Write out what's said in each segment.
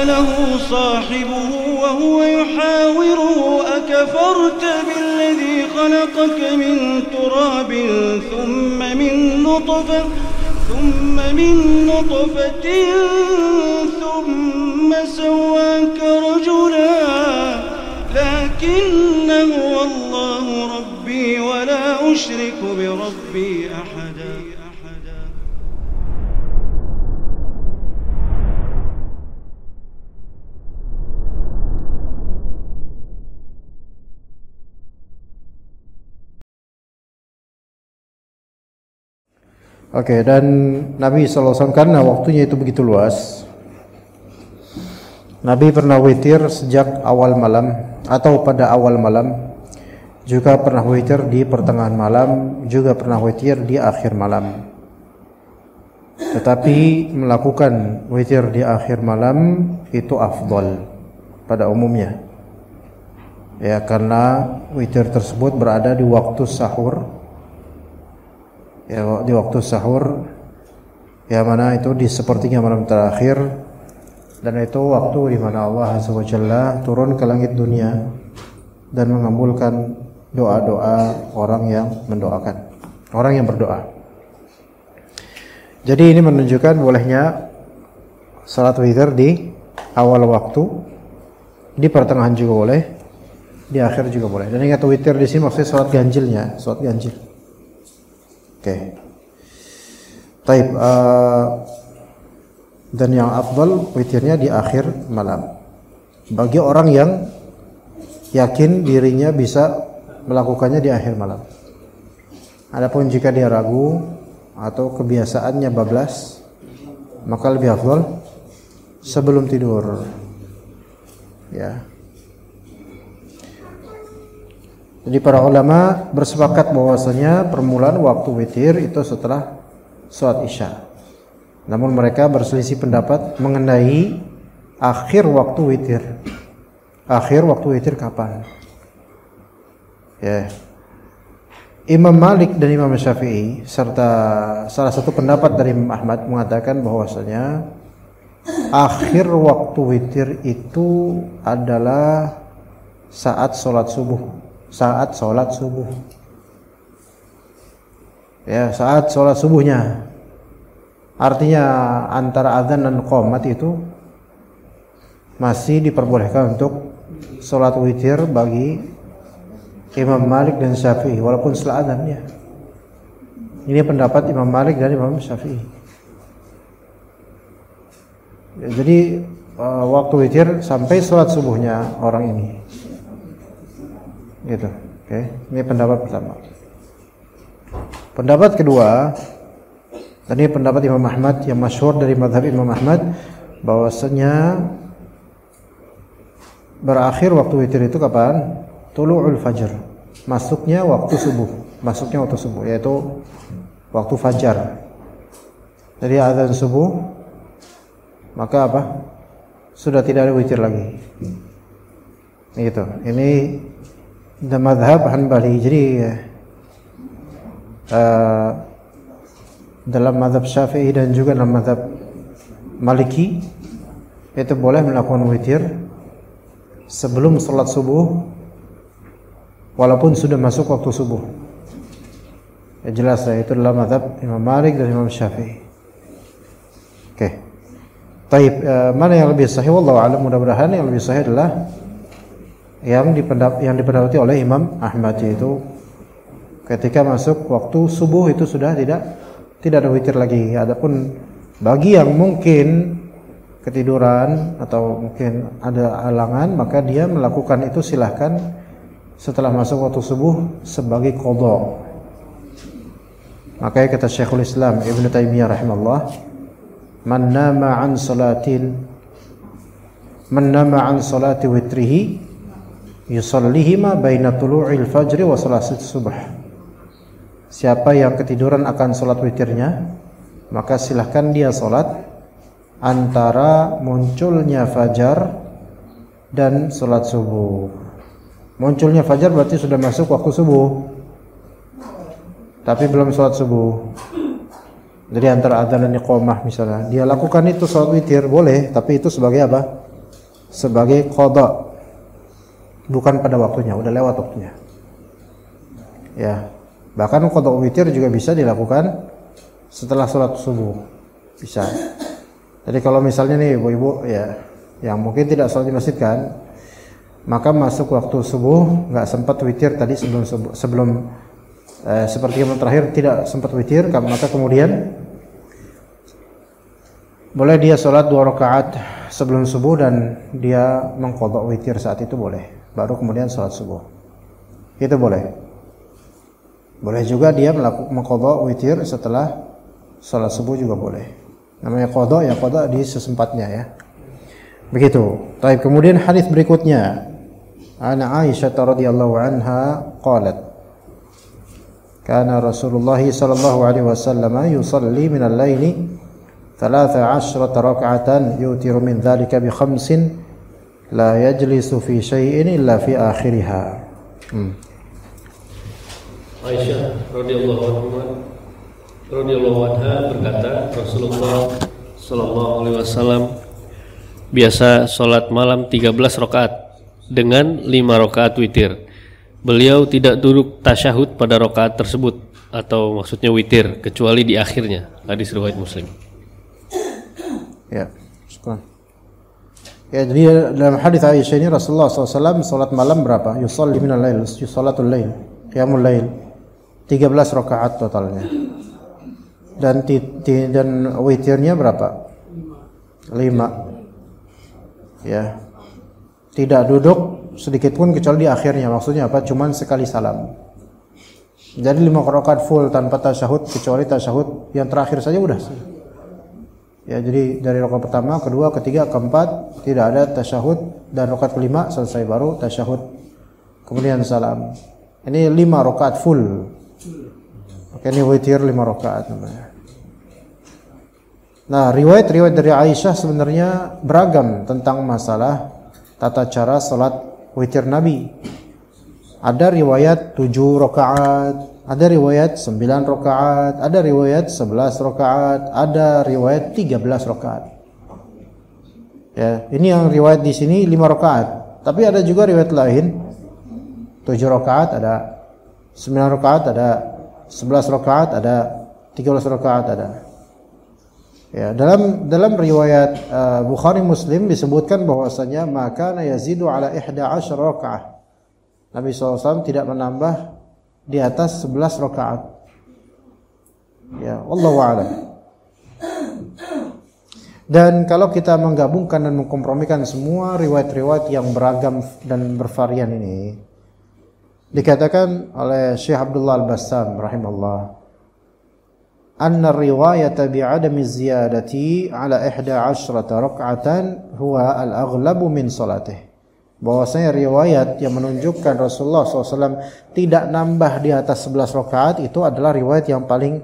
له صاحبه وهو يحاوره أكفرت بالذي خلقك من تراب ثم من نطفة ثم سواك رجلا لكن هو الله ربي ولا أشرك بربي أحدا. Oke, dan Nabi SAW karena waktunya itu begitu luas, Nabi pernah witir sejak awal malam atau pada awal malam, juga pernah witir di pertengahan malam, juga pernah witir di akhir malam. Tetapi melakukan witir di akhir malam itu afdal pada umumnya, ya, karena witir tersebut berada di waktu sahur. Ya, di waktu sahur, ya, mana itu di sepertiga malam terakhir, dan itu waktu di mana Allah Azza wa Jalla turun ke langit dunia dan mengabulkan doa-doa orang yang mendoakan, orang yang berdoa. Jadi ini menunjukkan bolehnya salat witir di awal waktu, di pertengahan juga boleh, di akhir juga boleh. Dan ingat, witir di sini maksudnya salat ganjilnya, salat ganjil. Oke. Taib, dan yang afdal witirnya di akhir malam bagi orang yang yakin dirinya bisa melakukannya di akhir malam. Adapun jika dia ragu atau kebiasaannya bablas, maka lebih afdal sebelum tidur, ya. Jadi para ulama bersepakat bahwasanya permulaan waktu witir itu setelah sholat isya. Namun mereka berselisih pendapat mengenai akhir waktu witir. Akhir waktu witir kapan? Ya. Imam Malik dan Imam Syafi'i serta salah satu pendapat dari Imam Ahmad mengatakan bahwasanya akhir waktu witir itu adalah saat sholat subuh. Saat sholat subuh, ya, saat sholat subuhnya. Artinya antara azan dan qomat itu masih diperbolehkan untuk sholat witir bagi Imam Malik dan Syafi'i, walaupun setelah azan, ya. Ini pendapat Imam Malik dan Imam Syafi'i. Ya, jadi waktu witir sampai sholat subuhnya orang ini. Gitu. Oke, ini pendapat pertama. Pendapat kedua, dan ini pendapat Imam Ahmad yang masyhur dari mazhab Imam Ahmad, bahwasanya berakhir waktu witir itu kapan? Tulu'ul fajr. Masuknya waktu subuh, yaitu waktu fajar. Jadi azan subuh, maka apa? Sudah tidak ada witir lagi. Gitu. Ini dan mazhab Hanbali. Jadi dalam mazhab Syafi'i dan juga dalam mazhab Maliki itu boleh melakukan witir sebelum sholat subuh walaupun sudah masuk waktu subuh. Ya, jelas ya, itu adalah mazhab Imam Malik dan Imam Syafi'i. Oke. Taib, mana yang lebih sahih? Wallahu a'lam. Mudah-mudahan yang lebih sahih adalah yang dipendapati oleh Imam Ahmad, yaitu ketika masuk waktu subuh itu sudah tidak ada witir lagi. Adapun bagi yang mungkin ketiduran atau mungkin ada halangan, maka dia melakukan itu silahkan setelah masuk waktu subuh sebagai qadha. Makanya kata Syekhul Islam Ibnu Taimiyah rahimahullah, man nama an salati witrihi yusallihima baina tulu'il fajri wa salatit subuh. Siapa yang ketiduran akan salat witirnya, maka silahkan dia salat antara munculnya fajar dan salat subuh. Munculnya fajar berarti sudah masuk waktu subuh, tapi belum salat subuh. Jadi antara adzan dan iqamah misalnya, dia lakukan itu salat witir boleh, tapi itu sebagai apa? sebagai qada, bukan pada waktunya, udah lewat waktunya. Ya, bahkan qada witir juga bisa dilakukan setelah sholat subuh, bisa. Jadi kalau misalnya nih ibu-ibu ya, yang mungkin tidak sholat di masjid kan, maka masuk waktu subuh nggak sempat witir tadi sebelum seperti yang terakhir tidak sempat witir, maka kemudian boleh dia sholat 2 rakaat sebelum subuh dan dia mengqadha witir saat itu boleh, baru kemudian sholat subuh, itu boleh. Boleh juga dia mengqadha witir setelah sholat subuh juga boleh. Namanya qadha ya qadha di sesempatnya ya. Begitu. Baik, kemudian hadis berikutnya. Ana Aisyah radhiyallahu anha qalat kana Rasulullah sallallahu alaihi wasallam yusalli min al-laili 13 rak'atan yutiru min dhalika bi 5 la yajlisu fi syai'in illa fi akhiriha. Aisyah radhiyallahu anha berkata, Rasulullah sallallahu alaihi wasallam biasa salat malam 13 rakaat dengan 5 rakaat witir. Beliau tidak duduk tasyahud pada rakaat tersebut, atau maksudnya witir, kecuali di akhirnya. Hadis riwayat Muslim. Ya, syukran. Ya, jadi dalam hadis Aisyah ini Rasulullah SAW salat malam berapa? Yusalli minal lail, salatul lail, qiyamul lail. 13 rakaat totalnya. Dan witirnya berapa? 5. Ya. Tidak duduk sedikit pun kecuali di akhirnya. Maksudnya apa? Cuman sekali salam. Jadi 5 rakaat full tanpa tasyahud, kecuali tasyahud yang terakhir saja udah. Ya, jadi dari rakaat pertama, kedua, ketiga, keempat tidak ada tasyahud, dan rakaat kelima selesai baru tasyahud. Kemudian salam. Ini 5 rakaat full. Oke, ini witir 5 rakaat namanya. Nah, riwayat-riwayat dari Aisyah sebenarnya beragam tentang masalah tata cara salat witir Nabi. Ada riwayat 7 rakaat, ada riwayat 9 rakaat, ada riwayat 11 rakaat, ada riwayat 13 rakaat. Ya, ini yang riwayat di sini 5 rakaat. Tapi ada juga riwayat lain 7 rakaat, ada 9 rakaat, ada 11 rakaat, ada 13 rakaat ada. Ya, dalam riwayat Bukhari Muslim disebutkan bahwasanya maka yazidu ala 11 rakaat. Nabi SAW tidak menambah di atas 11 rakaat. Ya, wallahu a'lam. Dan kalau kita menggabungkan dan mengkompromikan semua riwayat-riwayat yang beragam dan bervarian ini, dikatakan oleh Syekh Abdullah Al-Bassam rahimahullah, anna riwayata bi'adami ziyadati ala 11 rak'atan huwa al-aghlabu min salatih. Bahwasanya riwayat yang menunjukkan Rasulullah SAW tidak nambah di atas 11 rakaat itu adalah riwayat yang paling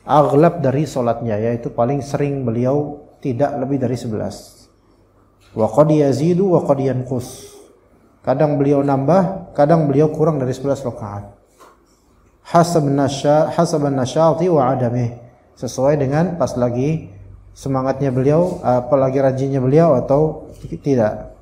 aghlab dari salatnya, yaitu paling sering beliau tidak lebih dari 11. Wa qad yazidu wa qad yanqus. Kadang beliau nambah, kadang beliau kurang dari 11 rakaat. Hasaban nasyati wa adamih. Sesuai dengan pas lagi semangatnya beliau, apalagi rajinnya beliau atau tidak.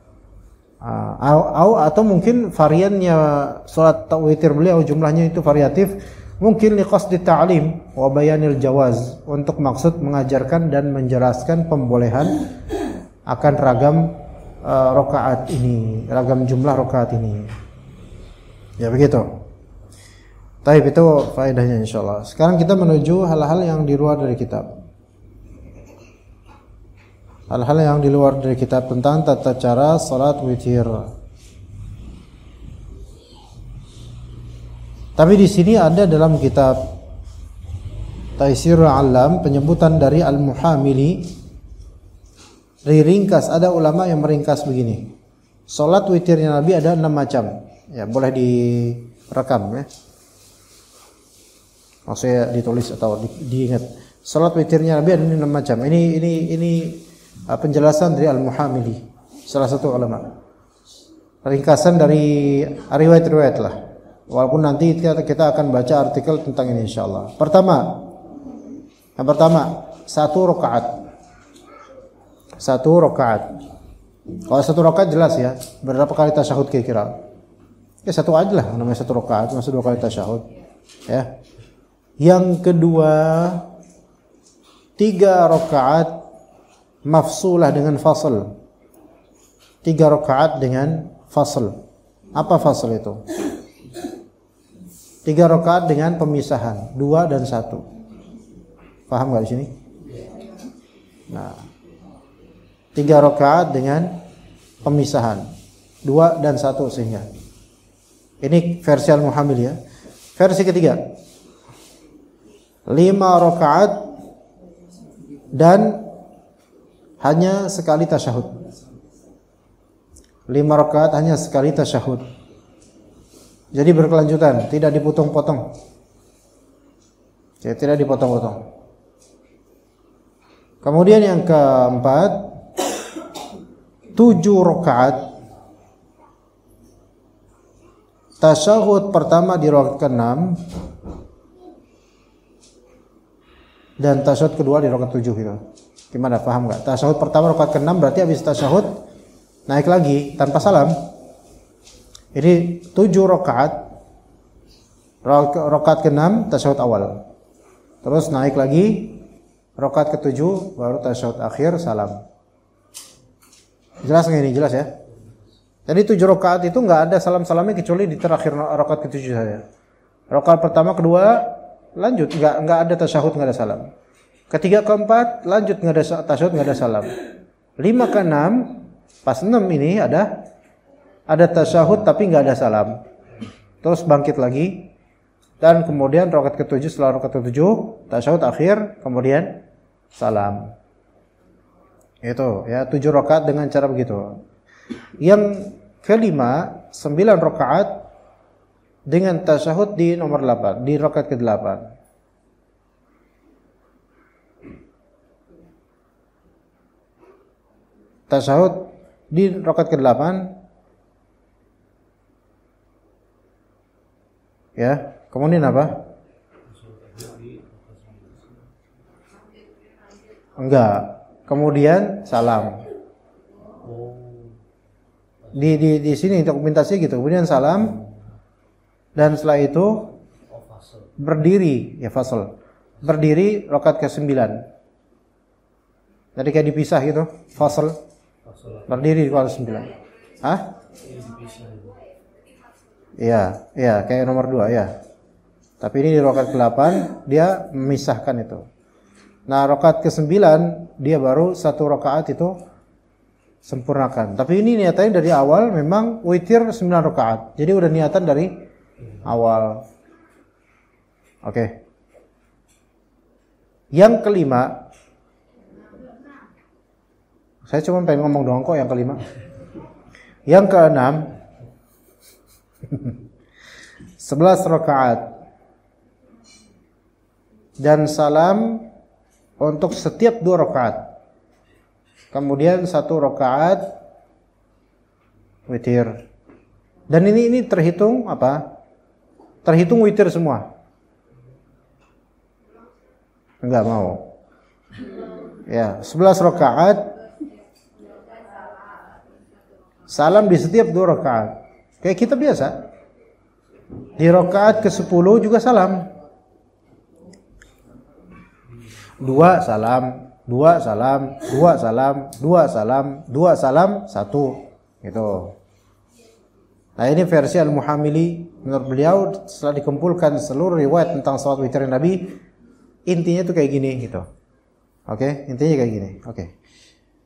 Atau mungkin variannya salat witir beliau jumlahnya itu variatif, mungkin liqasdi ta'lim wa bayanil jawaz, untuk maksud mengajarkan dan menjelaskan pembolehan akan ragam rakaat ini, ragam jumlah rakaat ini. Ya begitu. Taib, itu faedahnya insyaallah. Sekarang kita menuju hal-hal yang di luar dari kitab. Hal-hal yang di luar dari kitab tentang tata cara salat witir. Tapi di sini ada dalam kitab Taisirul Alam penyebutan dari Al-Muhamili. Ringkas, ada ulama yang meringkas begini. Salat witirnya Nabi ada 6 macam. Ya, boleh direkam ya. Maksudnya ditulis atau diingat. Salat witirnya Nabi ada 6 macam. Ini penjelasan dari Al-Muhamili, salah satu ulama. Ringkasan dari riwayat-riwayat lah. Walaupun nanti kita akan baca artikel tentang ini insyaallah. Yang pertama, 1 rakaat. 1 rakaat. Kalau 1 rakaat jelas ya, berapa kali tasyahud kira-kira? Ya 1 aja lah, namanya 1 rakaat, masa 2 kali tasyahud. Ya. Yang kedua, 3 rakaat mafsulah dengan fasl. 3 rakaat dengan fasl. Apa fasl itu? 3 rakaat dengan pemisahan, 2 dan 1. Paham nggak di sini? Nah, 3 rakaat dengan pemisahan, 2 dan 1 sehingga. Ini versi Al-Muhammil ya. Versi ketiga, 5 rakaat dan hanya sekali tasyahud. 5 rakaat hanya sekali tasyahud. Jadi berkelanjutan, tidak dipotong-potong. Tidak dipotong-potong. Kemudian yang keempat, 7 rakaat. Tasyahud pertama di rakaat ke-6 dan tasyahud kedua di rakaat 7 gitu. Gimana, paham enggak? Tasyahud pertama rakaat ke-6 berarti habis tasyahud naik lagi tanpa salam. Ini 7 rakaat. Rakaat ke-6 tasyahud awal. Terus naik lagi rakaat ke-7 baru tasyahud akhir salam. Jelas nggak ini? Jelas ya? Jadi 7 rakaat itu nggak ada salam-salamnya kecuali di terakhir rakaat ke-7 saja. Rakaat pertama, kedua lanjut, nggak ada tasyahud, nggak ada salam. Ketiga, keempat lanjut, nggak ada tasyahud, nggak ada salam. 5 ke 6 pas 6 ini ada tasyahud tapi nggak ada salam. Terus bangkit lagi dan kemudian rakaat ke-7 setelah rakaat ke-7 tasyahud akhir kemudian salam. Itu ya 7 rakaat dengan cara begitu. Yang kelima 9 rakaat dengan tasyahud di nomor 8, di rakaat ke-8. Tasyahud di rakaat ke-8 ya, kemudian apa? Enggak. Kemudian salam. Di sini dokumentasi gitu. Kemudian salam dan setelah itu berdiri ya fasal. Berdiri rakaat ke-9. Jadi kayak dipisah gitu, fasal. Berdiri di rakaat ke-9. Hah? Iya, kayak nomor 2 ya. Tapi ini di rakaat ke-8 dia memisahkan itu. Nah, rakaat ke-9 dia baru 1 rakaat itu sempurnakan. Tapi ini niatannya dari awal memang witir 9 rakaat. Jadi udah niatan dari awal. Oke. Yang kelima, saya cuma pengen ngomong doang kok yang kelima. Yang keenam 11 rakaat dan salam untuk setiap 2 rakaat. Kemudian 1 rakaat witir. Dan ini terhitung apa? Terhitung witir semua. Enggak mau. Ya, 11 rakaat. Salam di setiap 2 rakaat. Kayak kita biasa. Di rakaat ke-10 juga salam. 2 salam, 2 salam, 2 salam, 2 salam, 2 salam, 1 gitu. Nah, ini versi Al-Muhammili. Menurut beliau setelah dikumpulkan seluruh riwayat tentang salat witir Nabi, intinya itu kayak gini gitu. Oke, intinya kayak gini. Oke.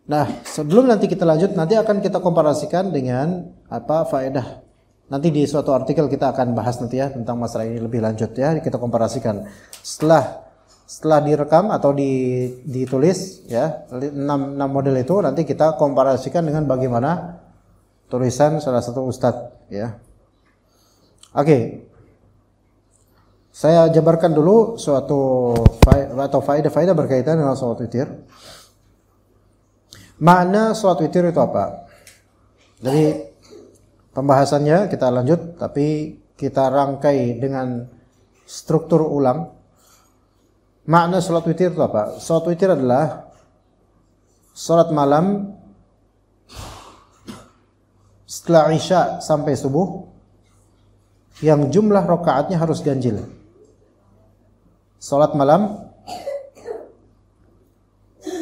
Nah, sebelum nanti kita lanjut, nanti akan kita komparasikan dengan apa faedah. Nanti di suatu artikel kita akan bahas nanti ya tentang masalah ini lebih lanjut ya. Kita komparasikan setelah direkam atau ditulis ya 6 model itu, nanti kita komparasikan dengan bagaimana tulisan salah satu ustadz ya. Oke. Saya jabarkan dulu suatu faedah berkaitan dengan salat witir. Makna salat witir itu apa? Jadi pembahasannya kita lanjut, tapi kita rangkai dengan struktur ulang. Makna salat witir itu apa? Salat witir adalah salat malam setelah Isya sampai subuh yang jumlah rakaatnya harus ganjil. Salat malam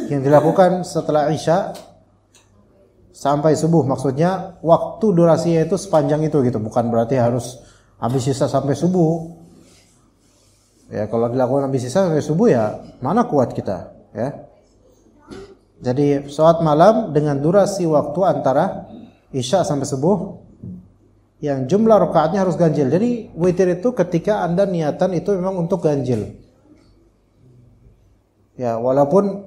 yang dilakukan setelah Isya sampai subuh, maksudnya waktu durasinya itu sepanjang itu gitu, bukan berarti harus habis Isya sampai subuh. Ya, kalau dilakukan habis Isya sampai subuh ya mana kuat kita, ya. Jadi salat malam dengan durasi waktu antara Isya sampai subuh yang jumlah rakaatnya harus ganjil. Jadi witir itu ketika Anda niatan itu memang untuk ganjil. Ya, walaupun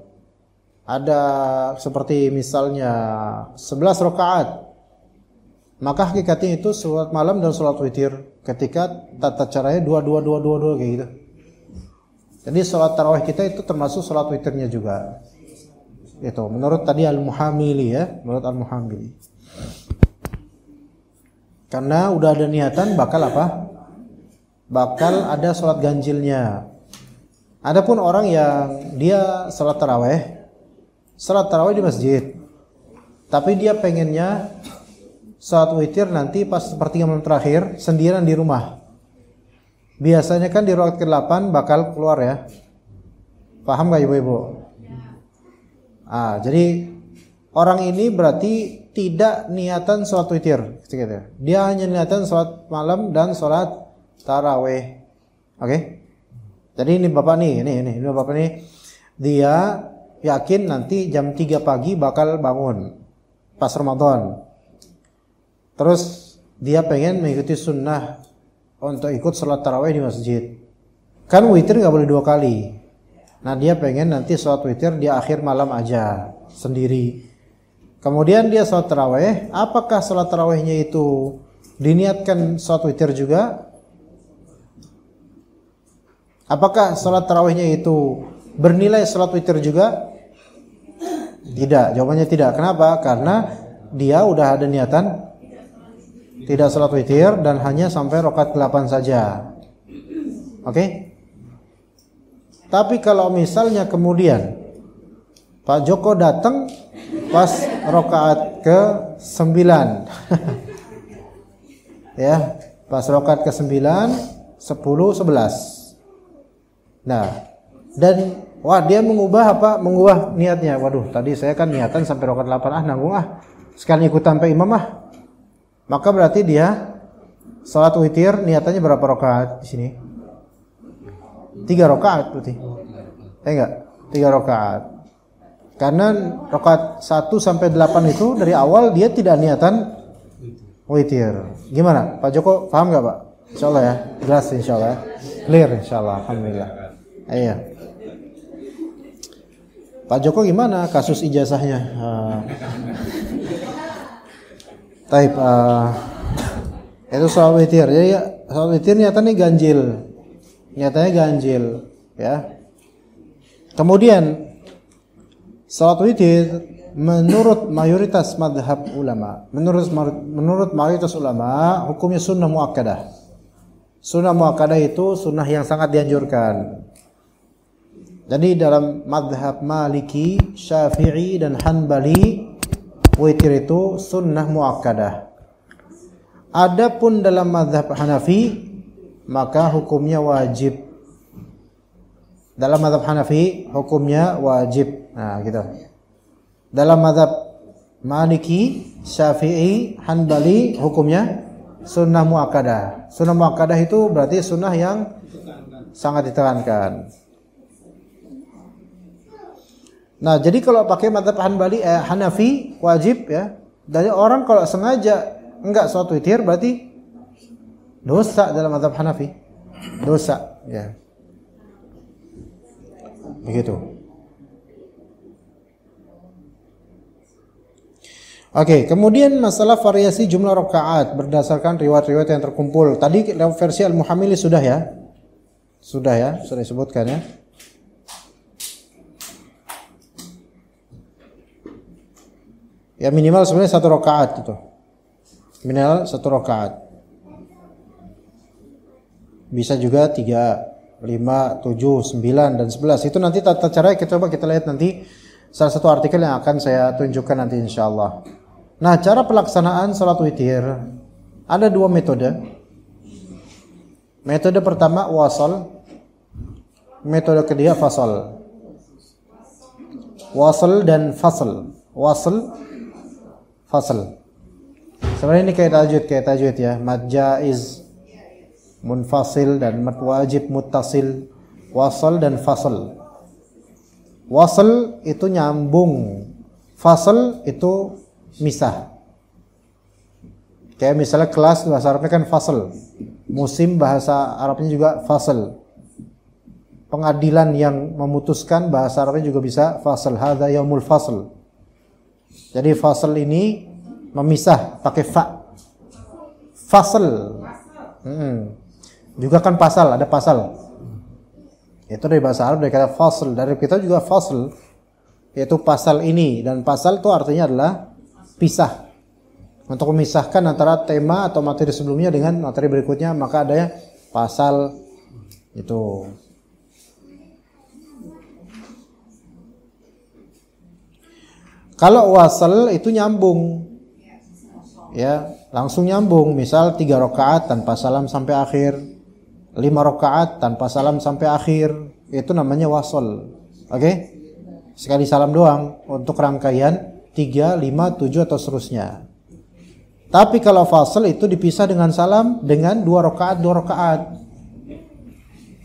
ada seperti misalnya 11 rakaat, maka hakikatnya itu salat malam dan salat witir ketika tata caranya 2 kayak gitu. Jadi salat tarawih kita itu termasuk salat witirnya juga. Itu menurut tadi Al-Muhamili, ya, menurut Al-Muhamili. Karena udah ada niatan bakal apa? Bakal ada salat ganjilnya. Adapun orang yang dia salat tarawih di masjid, tapi dia pengennya salat witir nanti pas sepertiga malam terakhir sendirian di rumah. Biasanya kan di rakaat ke-8 bakal keluar, ya. Paham gak ibu-ibu? Jadi orang ini berarti tidak niatan sholat witir, dia hanya niatan sholat malam dan sholat tarawih. Oke? Jadi ini bapak nih, ini bapak nih, dia yakin nanti jam 3 pagi bakal bangun pas Ramadan. Terus dia pengen mengikuti sunnah untuk ikut sholat tarawih di masjid. Kan witir nggak boleh 2 kali. Nah, dia pengen nanti sholat witir di akhir malam aja sendiri. Kemudian dia sholat tarawih. Apakah sholat tarawihnya itu diniatkan sholat witir juga? Apakah sholat tarawihnya itu bernilai sholat witir juga? Tidak, jawabannya tidak. Kenapa? Karena dia udah ada niatan tidak sholat witir dan hanya sampai rakaat 8 saja. Oke? Tapi kalau misalnya kemudian Pak Joko datang pas rakaat ke-9 ya, pas rakaat ke-9, 10, 11. Nah, dan dia mengubah niatnya. Waduh, tadi saya kan niatan sampai rakaat 8, nanggung sekali ikut tanpa imam Maka berarti dia salat witir niatannya berapa rakaat di sini? 3 rakaat berarti. Enggak, 3 rakaat. Karena rakaat 1 sampai 8 itu dari awal dia tidak niatan witir. Gimana? Pak Joko paham enggak, Pak? Insyaallah ya. Jelas insyaallah ya. Clear insyaallah. Alhamdulillah. Iya. Pak Joko gimana kasus ijazahnya? Taib, itu soal witir. Jadi soal witir niatannya ganjil. Nyatanya ganjil, ya. Kemudian salat witir menurut mayoritas madhab ulama, menurut mayoritas ulama hukumnya sunnah muakkadah. Sunnah muakkadah itu sunnah yang sangat dianjurkan. Jadi dalam madhab Maliki, Syafi'i dan Hanbali witir itu sunnah muakkadah. Adapun dalam madhab Hanafi maka hukumnya wajib. Dalam mazhab Hanafi hukumnya wajib. Nah, gitu. Dalam mazhab Maliki, Syafi'i, Hanbali hukumnya sunnah muakkadah. Sunnah muakkadah itu berarti sunnah yang sangat ditekankan. Nah, jadi kalau pakai mazhab Hanafi wajib, ya. Dari orang kalau sengaja enggak sholat witir berarti dosa dalam mazhab Hanafi. Dosa, ya. Begitu. Oke, kemudian masalah variasi jumlah rakaat berdasarkan riwayat-riwayat yang terkumpul. Tadi versi Al-Muhamili sudah ya? Sudah disebutkan ya. Ya minimal sebenarnya 1 rakaat itu. Minimal 1 rakaat. Bisa juga 3, 5, 7, 9 dan 11. Itu nanti tata cara kita lihat nanti salah satu artikel yang akan saya tunjukkan nanti insyaallah. Nah, cara pelaksanaan sholat witir ada dua metode. Metode pertama wasal, metode kedua fasal. Wasal dan fasal. Wasal, fasal. Sebenarnya ini kayak tajwid ya. Mad jaiz, munfasil dan mad wajib muttasil. Wasal dan fasal. Wasal itu nyambung, fasal itu misah. Kayak misalnya kelas bahasa Arabnya kan fasal, musim bahasa Arabnya juga fasal, pengadilan yang memutuskan bahasa Arabnya juga bisa fasal. Hadza yaumul fasl. Jadi fasal ini memisah pakai fa. Fasal. Juga kan pasal, ada pasal. Itu dari bahasa Arab, dari kata fasl. Dari kita juga fasl, yaitu pasal ini. Dan pasal itu artinya adalah pisah. Untuk memisahkan antara tema atau materi sebelumnya dengan materi berikutnya, maka ada pasal itu. Kalau wasal itu nyambung, ya langsung nyambung. Misal 3 rakaat tanpa salam sampai akhir, 5 rakaat tanpa salam sampai akhir, itu namanya wasal. Oke? Sekali salam doang untuk rangkaian 3, 5, 7 atau seterusnya. Tapi kalau fasal itu dipisah dengan salam dengan 2 rakaat, 2 rakaat.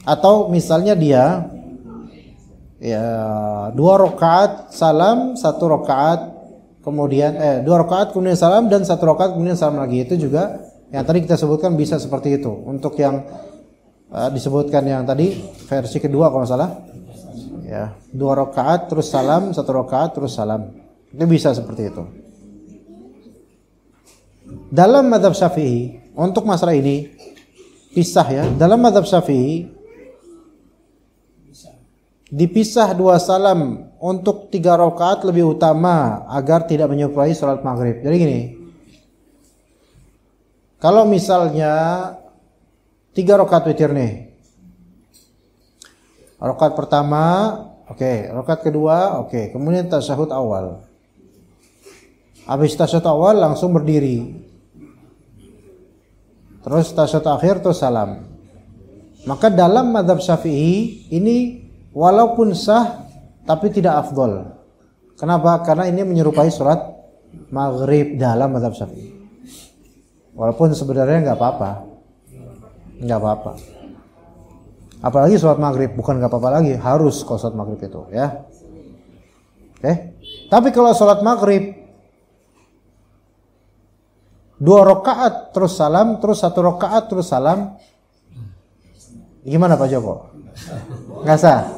Atau misalnya dia 2 rakaat salam, 1 rakaat kemudian 2 rakaat kemudian salam dan 1 rakaat kemudian salam lagi. Itu juga yang tadi kita sebutkan bisa seperti itu. Untuk yang disebutkan yang tadi versi kedua kalau salah, ya 2 rakaat terus salam, 1 rakaat terus salam, itu bisa seperti itu. Dalam mazhab Syafi'i untuk masalah ini pisah ya. Dalam mazhab Syafi'i dipisah 2 salam untuk 3 rakaat lebih utama agar tidak menyerupai salat maghrib. Jadi gini, kalau misalnya 3 rakaat witir nih. Rakaat pertama, oke. Rakaat kedua, oke. Kemudian tasyahud awal. Habis tasyahud awal langsung berdiri. Terus tasyahud akhir terus salam. Maka dalam mazhab Syafi'i ini walaupun sah tapi tidak afdol. Kenapa? Karena ini menyerupai salat maghrib dalam mazhab Syafi'i. Walaupun sebenarnya enggak apa-apa. Enggak apa-apa. Apalagi sholat maghrib, bukan enggak apa-apa lagi, harus kalau sholat maghrib itu, ya. Oke. Tapi kalau sholat maghrib 2 rakaat terus salam, terus 1 rakaat terus salam, gimana Pak Joko? Enggak sah?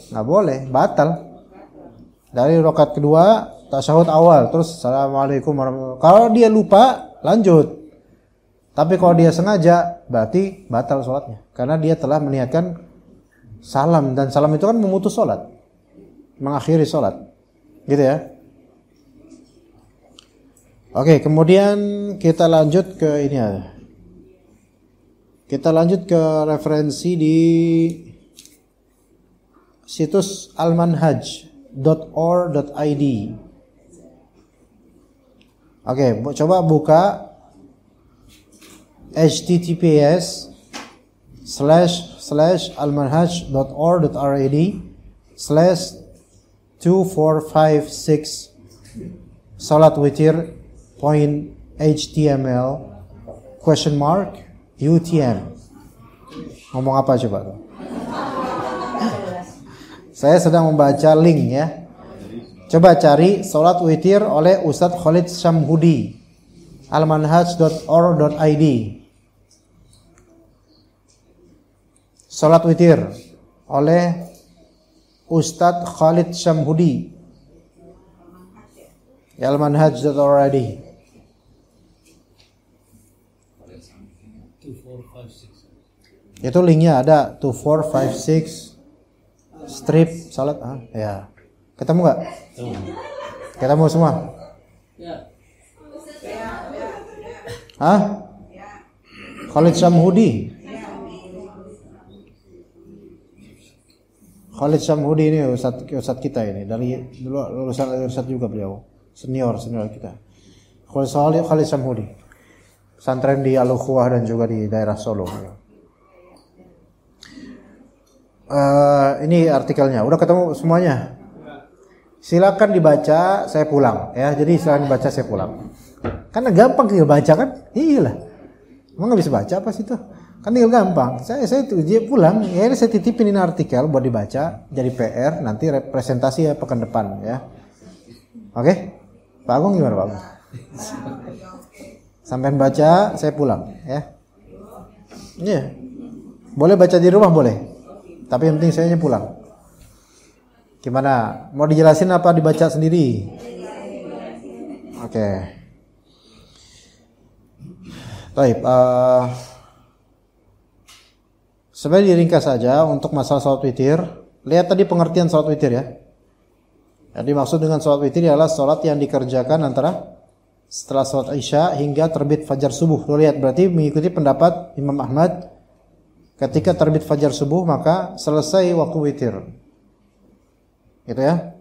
Enggak boleh, batal. Dari rakaat kedua tasyahud awal, terus assalamualaikum warahmatullahi wabarakatuh. Kalau dia lupa, lanjut. Tapi kalau dia sengaja, berarti batal sholatnya. Karena dia telah meniatkan salam. Dan salam itu kan memutus sholat. Mengakhiri sholat. Gitu ya. Oke, kemudian kita lanjut ke ini ya. Kita lanjut ke referensi di situs almanhaj.or.id. Oke, coba buka https://almanhaj.or.id/2456 salat witir .html (UTM). Ngomong apa coba tuh? Saya sedang membaca link ya. Coba cari salat witir oleh Ustadz Khalid Syamhudi, almanhaj.or.id. Salat witir oleh Ustadz Khalid Syamhudi, almanhaj.or.id. Itu linknya ada 2456 strip salat ya. Ketemu nggak? Ketemu semua? Khalid Syamhudi. Khalid Syamhudi ini ustadz kita ini, dari dulu lulusan Ustadz juga beliau. senior kita. Khalid Samhudi. Pesantren di Al-Ukhuwah dan juga di daerah Solo. Ini artikelnya. Udah ketemu semuanya? Silakan dibaca, saya pulang ya. Jadi silakan dibaca, saya pulang. Karena gampang tinggal baca kan? Iyalah. Emang nggak bisa baca apa sih itu? Kan tinggal gampang. Saya pulang. Ya ini saya titipin ini artikel buat dibaca. Jadi PR nanti representasi ya pekan depan ya. Oke? Pak Agung gimana Pak Agung? Sampai baca, saya pulang ya. Iya. Boleh baca di rumah boleh. Tapi yang penting saya pulang. Gimana? Mau dijelasin apa dibaca sendiri? Oke. Baik. Sebagai diringkas saja untuk masalah salat witir. Lihat tadi pengertian salat witir ya. Jadi maksud dengan salat witir adalah salat yang dikerjakan antara setelah salat Isya hingga terbit fajar subuh. Lihat berarti mengikuti pendapat Imam Ahmad. Ketika terbit fajar subuh maka selesai waktu witir. Gitu ya.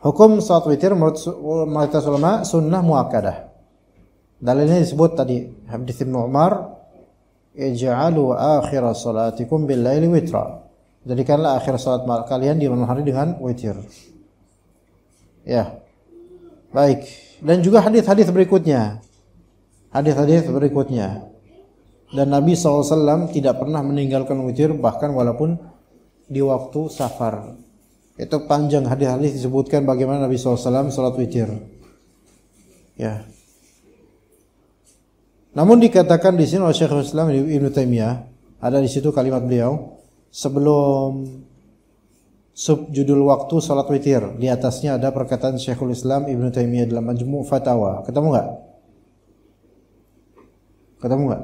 Hukum salat witir menurut mayoritas ulama sunnah muakkadah. Dalilnya disebut tadi hadits Ibnu Umar, ij'alu akhir salatikum bil laili witra. Jadikanlah akhir salat kalian di malam hari dengan witir. Ya. Baik. Dan juga hadis-hadis berikutnya. Hadis-hadis berikutnya. Dan Nabi SAW tidak pernah meninggalkan witir bahkan walaupun di waktu safar. Itu panjang hadis-hadis disebutkan bagaimana Nabi SAW salat witir. Ya. Namun dikatakan di sini oleh Syekhul Islam Ibnu Taimiyah, ada di situ kalimat beliau sebelum subjudul waktu salat witir. Di atasnya ada perkataan Syekhul Islam Ibnu Taimiyah dalam Majmu' Fatawa. Ketemu enggak? Ketemu enggak?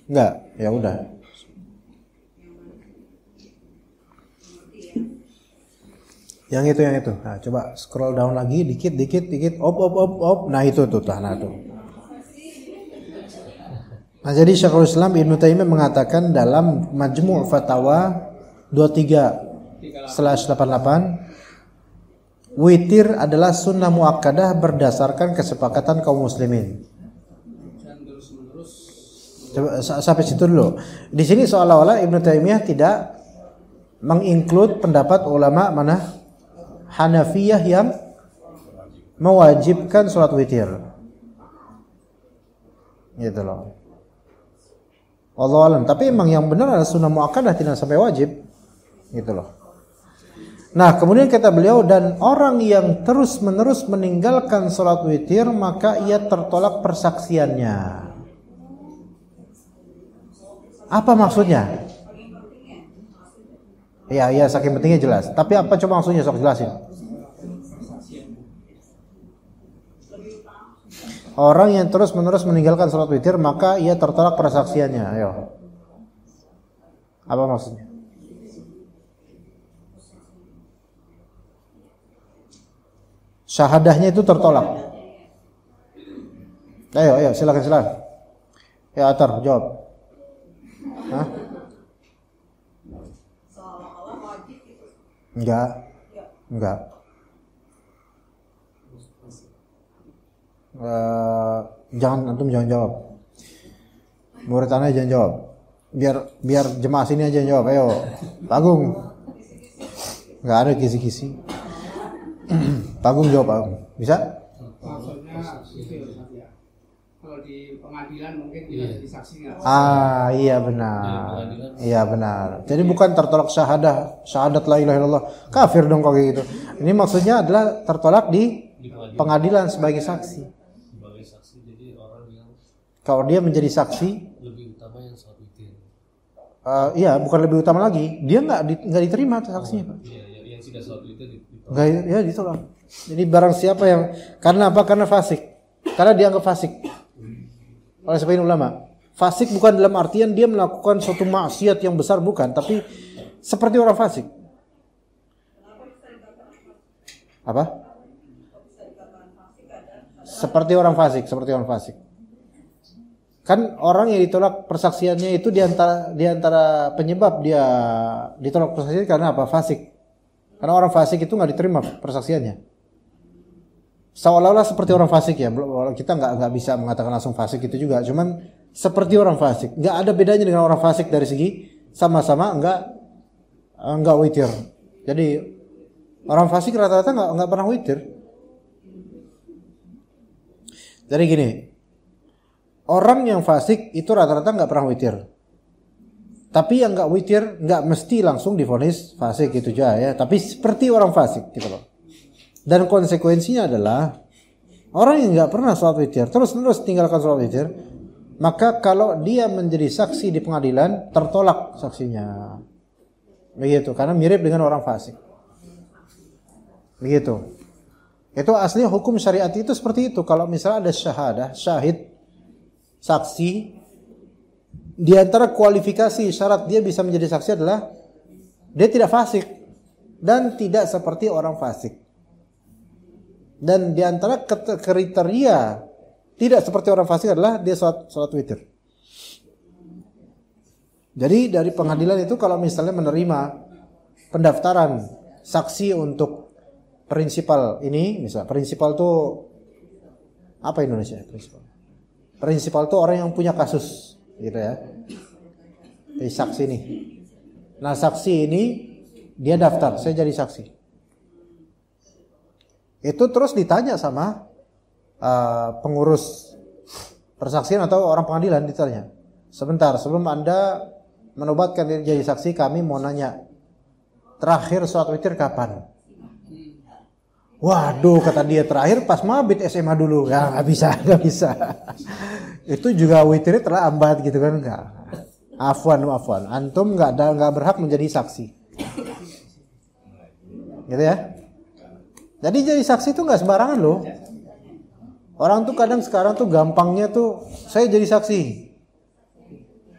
Enggak, ya udah. Yang itu. Nah, coba scroll down lagi dikit. Op. Nah, itu tuh. Nah, tuh. Nah, jadi Syekhul Islam Ibnu Taimiyah mengatakan dalam Majmu' Fatawa 23/88, witir adalah sunnah muakkadah berdasarkan kesepakatan kaum muslimin. Coba sampai situ dulu. Di sini seolah-olah Ibnu Taimiyah tidak menginclude pendapat ulama mana? Hanafiyah yang mewajibkan sholat witir. Gitu loh. Wallahu alam. Tapi emang yang benar adalah sunnah muakkadah, tidak sampai wajib. Gitu loh. Nah, kemudian kata beliau, dan orang yang terus-menerus meninggalkan sholat witir, maka ia tertolak persaksiannya. Apa maksudnya? Ya, saking pentingnya jelas. Tapi apa coba maksudnya, sok jelasin. Orang yang terus-menerus meninggalkan sholat witir, maka ia tertolak persaksiannya. Ayo. Apa maksudnya? Syahadahnya itu tertolak. Ayo, silakan. Ya, Atar, jawab. Hah? Enggak. Antum jangan jawab. Murid Anda jangan jawab. Biar jemaah sini aja yang jawab. Ayo, Pak Agung. Enggak ada kisi-kisi. Pak Agung jawab, Pak Agung. Bisa? Maksudnya kalau di pengadilan mungkin tidak jadi saksi nggak? Iya benar. Jadi bukan tertolak syahadat la ilaha illallah. Kafir dong kalau gitu. Ini maksudnya adalah tertolak di pengadilan sebagai saksi. Jadi orang yang kalau dia menjadi saksi lebih utama yang sholat witir. Iya, bukan lebih utama lagi. Dia nggak diterima saksinya, Pak. Iya, yang tidak sholat witir ditolak. Nggak, ya ditolak. Jadi barang siapa yang karena apa? Karena fasik. Karena dianggap fasik oleh sebagian ulama. Fasik bukan dalam artian dia melakukan suatu maksiat yang besar, bukan, tapi seperti orang fasik. Apa? Seperti orang fasik. Kan orang yang ditolak persaksiannya itu di antara penyebab dia ditolak persaksian karena apa? Fasik. Karena orang fasik itu nggak diterima persaksiannya. Seolah-olah seperti orang fasik ya. Kita nggak bisa mengatakan langsung fasik itu juga. Cuman seperti orang fasik. Nggak ada bedanya dengan orang fasik dari segi sama-sama nggak witir. Jadi orang fasik rata-rata nggak pernah witir. Jadi gini, orang yang fasik itu rata-rata nggak pernah witir. Tapi yang nggak witir nggak mesti langsung divonis fasik gitu aja ya. Tapi seperti orang fasik gitu loh. Dan konsekuensinya adalah orang yang nggak pernah sholat witir terus tinggalkan sholat witir, maka kalau dia menjadi saksi di pengadilan tertolak saksinya. Begitu, karena mirip dengan orang fasik. Begitu. Itu asli hukum syariat itu seperti itu. Kalau misalnya ada syahid, saksi, di antara kualifikasi syarat dia bisa menjadi saksi adalah dia tidak fasik dan tidak seperti orang fasik. Dan di antara kriteria tidak seperti orang fasik adalah dia sholat witir. Jadi dari pengadilan itu kalau misalnya menerima pendaftaran saksi untuk prinsipal ini, misal prinsipal itu apa Indonesia prinsipal? Prinsipal itu orang yang punya kasus, gitu ya. Jadi saksi nih. Nah saksi ini dia daftar, saya jadi saksi. Itu terus ditanya sama pengurus persaksian atau orang pengadilan ditanya. Sebentar, sebelum Anda menobatkan diri jadi saksi, kami mau nanya, terakhir sholat witir kapan? Waduh, kata dia, terakhir pas mabit SMA dulu. Ya nggak bisa. Itu juga witirnya terlambat gitu kan? Nggak. Afwan. Antum nggak berhak menjadi saksi. Gitu ya? Jadi jadi saksi itu nggak sembarangan loh. Orang tuh kadang sekarang tuh gampangnya tuh saya jadi saksi.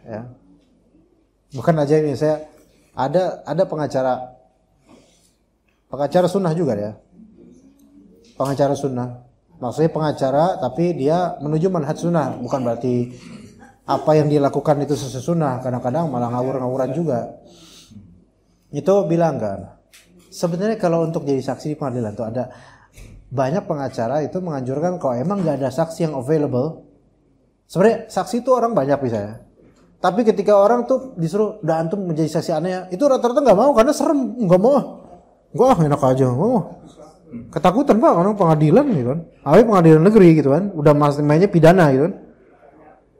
Ya. Bukan aja ini, saya ada pengacara sunnah juga ya. Pengacara sunnah. Maksudnya pengacara tapi dia menuju manhaj sunnah, bukan berarti apa yang dia lakukan itu sesuai sunnah. Kadang-kadang malah ngawur-ngawuran juga. Itu bilang kan, sebenarnya kalau untuk jadi saksi di pengadilan tuh ada banyak pengacara itu menganjurkan kalau emang nggak ada saksi yang available. Sebenarnya saksi itu orang banyak bisa ya. Tapi ketika orang tuh disuruh udah antum menjadi saksi aneh, itu rata-rata nggak mau karena serem, nggak mau. Enak aja, nggak mau. Ketakutan Pak, orang pengadilan gitu kan. Pengadilan negeri gitu kan, udah mainnya pidana gitu kan.